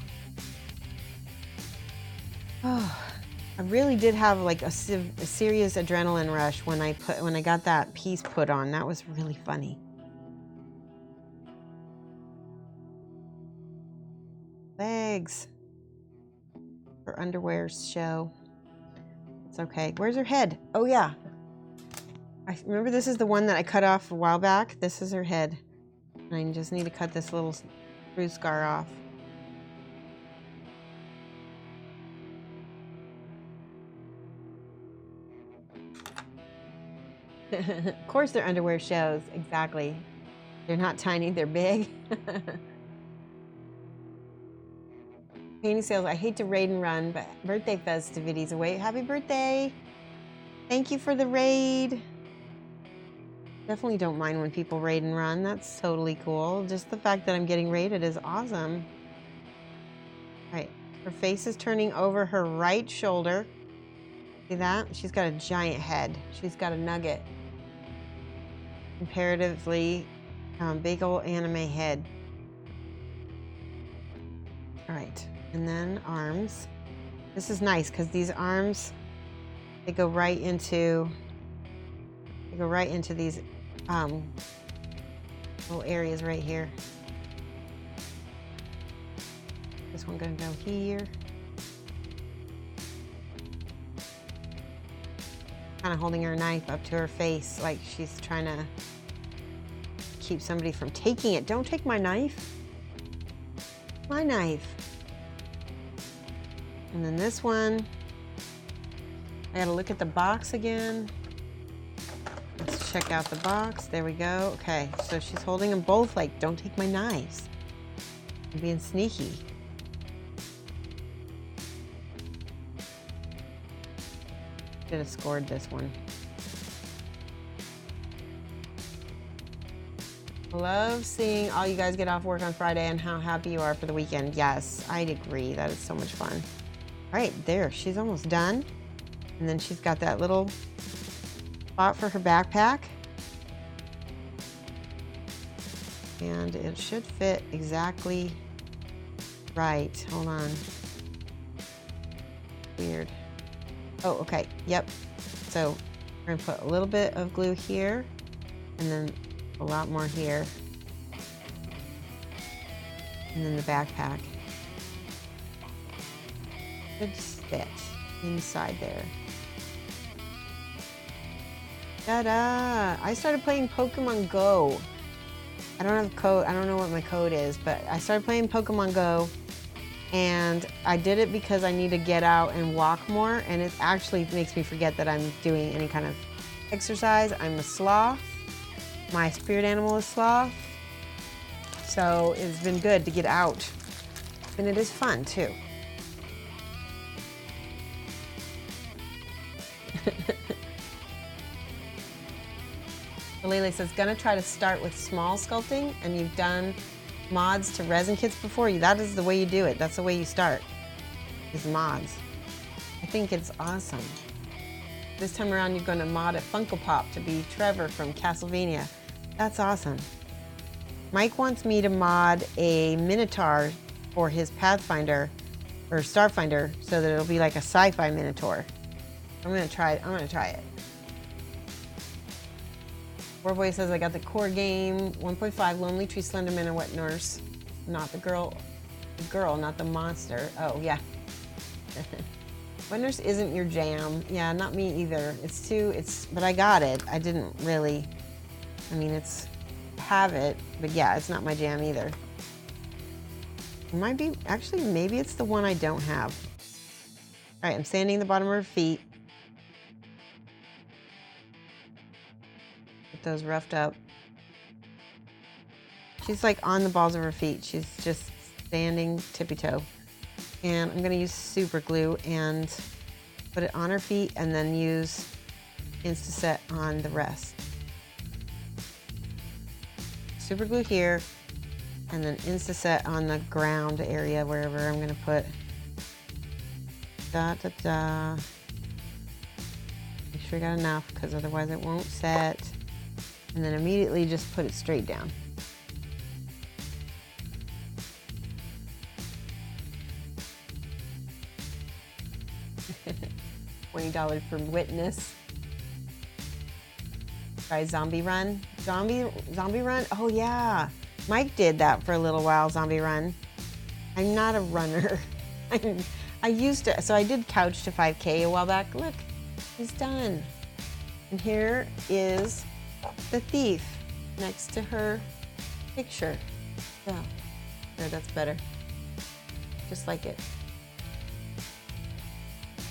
Oh, I really did have like a serious adrenaline rush when I got that piece put on. That was really funny. Legs. Her underwear's show. It's okay. Where's her head? Oh yeah. I remember this is the one that I cut off a while back. This is her head. And I just need to cut this little sprue scar off. Of course their underwear shows. Exactly. They're not tiny, they're big. Painting sales, I hate to raid and run, but birthday festivities away. Happy birthday. Thank you for the raid. Definitely don't mind when people raid and run. That's totally cool. Just the fact that I'm getting raided is awesome. All right, her face is turning over her right shoulder. See that? She's got a giant head. She's got a nugget. Comparatively big old anime head. All right, and then arms. This is nice because these arms, they go right into these little areas right here. This one gonna go here. Kind of holding her knife up to her face like she's trying to keep somebody from taking it. Don't take my knife. My knife. And then this one, I gotta look at the box again. check out the box. There we go. Okay, so she's holding them both like, don't take my knives. I'm being sneaky. Should have scored this one. Love seeing all you guys get off work on Friday and how happy you are for the weekend. Yes, I'd agree. That is so much fun. All right, there, she's almost done. And then she's got that little spot for her backpack. And it should fit exactly right. Hold on. Weird. Oh, okay, yep. So we're gonna put a little bit of glue here and then a lot more here. And then the backpack should fit inside there. Ta-da! I started playing Pokemon Go. I don't have a code, I don't know what my code is, but I started playing Pokemon Go and I did it because I need to get out and walk more, and it actually makes me forget that I'm doing any kind of exercise. I'm a sloth. My spirit animal is sloth. So it's been good to get out. And it is fun too. Lele says, gonna try to start with small sculpting, and you've done mods to resin kits before. That is the way you do it. That's the way you start, is mods. I think it's awesome. This time around, you're gonna mod a Funko Pop to be Trevor from Castlevania. That's awesome. Mike wants me to mod a Minotaur for his Pathfinder or Starfinder so that it'll be like a sci-fi Minotaur. I'm gonna try it. Warboy says, I got the core game 1.5 Lonely Tree Slenderman and Wet Nurse. Not the girl, not the monster. Oh, yeah. Wet Nurse isn't your jam. Yeah, not me either. But I got it. I didn't really, have it, but yeah, it's not my jam either. It might be, actually, maybe it's the one I don't have. All right, I'm sanding the bottom of her feet. Get those roughed up. She's like on the balls of her feet. She's just standing tippy-toe. And I'm gonna use super glue and put it on her feet and then use Insta-Set on the rest. Super glue here and then Insta-Set on the ground area wherever I'm gonna put. Da da da. Make sure you got enough because otherwise it won't set. And then immediately just put it straight down. $20 for witness. Try Zombie Run. Zombie Run? Oh yeah. Mike did that for a little while, Zombie Run. I'm not a runner. I used to, so I did Couch to 5K a while back. Look, he's done. And here is the thief next to her picture. So, there, that's better. Just like it.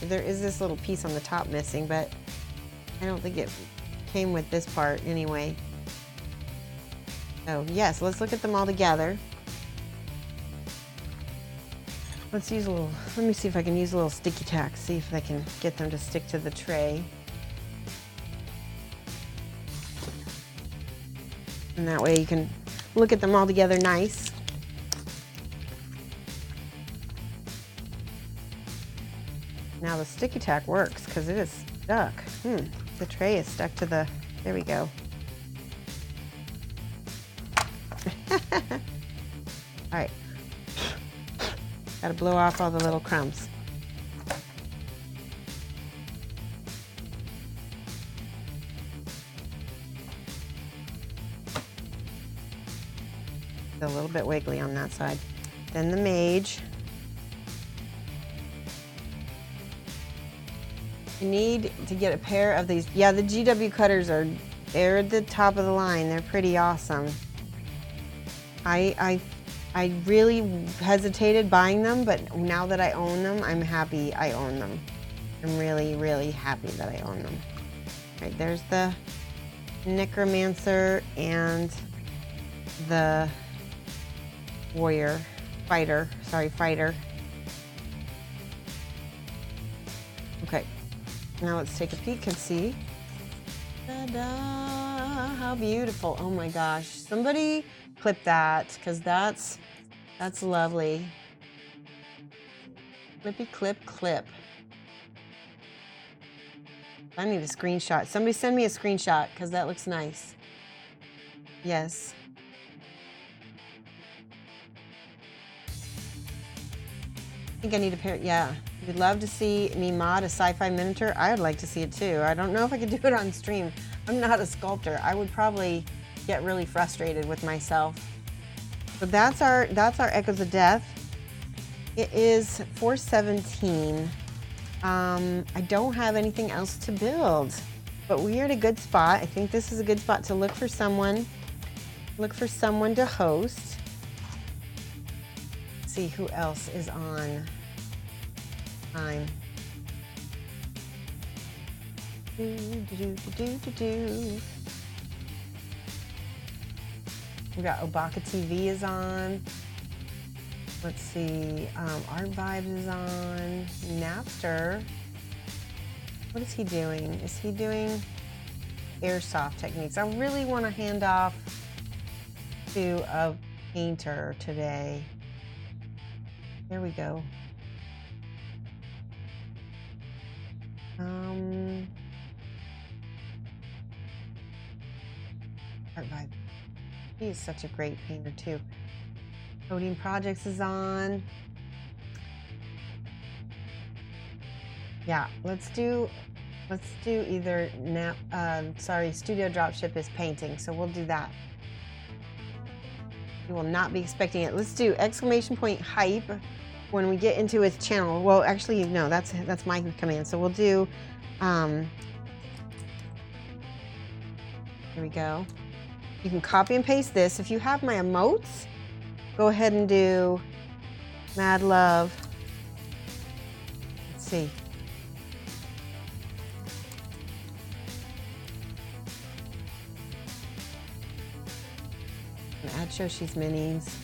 There is this little piece on the top missing, but I don't think it came with this part anyway. So yes, let's look at them all together. Let's use a little, let me see if I can use a little sticky tack, see if I can get them to stick to the tray. And that way you can look at them all together nice. Now the sticky tack works because it is stuck. The tray is stuck to the, there we go. All right. Gotta blow off all the little crumbs. A little bit wiggly on that side. Then the mage. You need to get a pair of these. Yeah, the GW cutters they're at the top of the line. They're pretty awesome. I really hesitated buying them, but now that I own them, I'm happy I own them. I'm really, really happy that I own them. All right, there's the necromancer and the warrior, fighter. Okay, now let's take a peek and see. Ta-da! How beautiful! Oh my gosh! Somebody clip that, because that's lovely. Clippy clip. I need a screenshot. Somebody send me a screenshot, because that looks nice. Yes. I think I need a pair. Yeah. You'd love to see me mod a sci-fi miniature. I would like to see it too. I don't know if I could do it on stream. I'm not a sculptor. I would probably get really frustrated with myself. But that's our Echoes of Death. It is 417. I don't have anything else to build, but we are at a good spot. I think this is a good spot to look for someone to host. Let's see who else is on time. We got Obaka TV is on. Let's see, Art Vibes is on. Napster. What is he doing? Is he doing airsoft techniques? I really want to hand off to a painter today. There we go. Art Vibe. He is such a great painter too. Coding Projects is on. Yeah, let's do either Studio Dropship is painting, so we'll do that. You will not be expecting it. Let's do ! hype when we get into his channel. Well, actually, no, that's my command. So we'll do. Here we go. You can copy and paste this. If you have my emotes, go ahead and do Mad Love. Let's see. Add Shoshie's minis.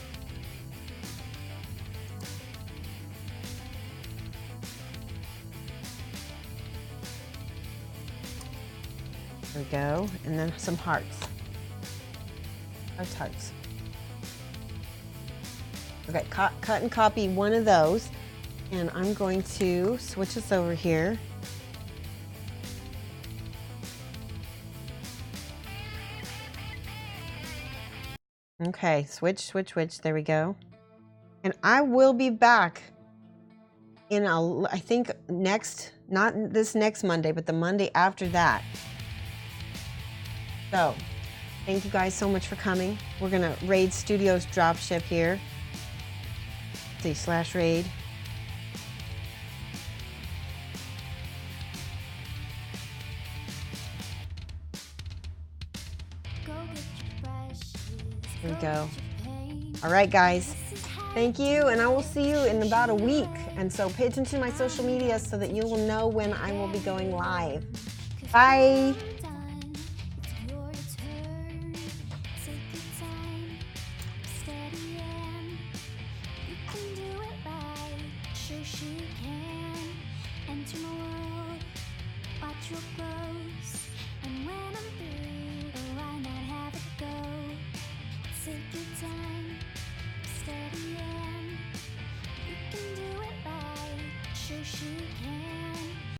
There we go. And then some hearts. Hearts. Okay, cut and copy one of those. And I'm going to switch this over here. Okay, switch. There we go. And I will be back in I think not this next Monday, but the Monday after that. So, thank you guys so much for coming. We're gonna raid Studios Dropship here. Let's see, /raid. Here we go. All right, guys. Thank you, and I will see you in about a week. And so pay attention to my social media so that you will know when I will be going live. Bye. Shoshie can enter my world, watch your clothes, and when I'm through, why not have it go? Take your time, steady and you can do it right. Shoshie can.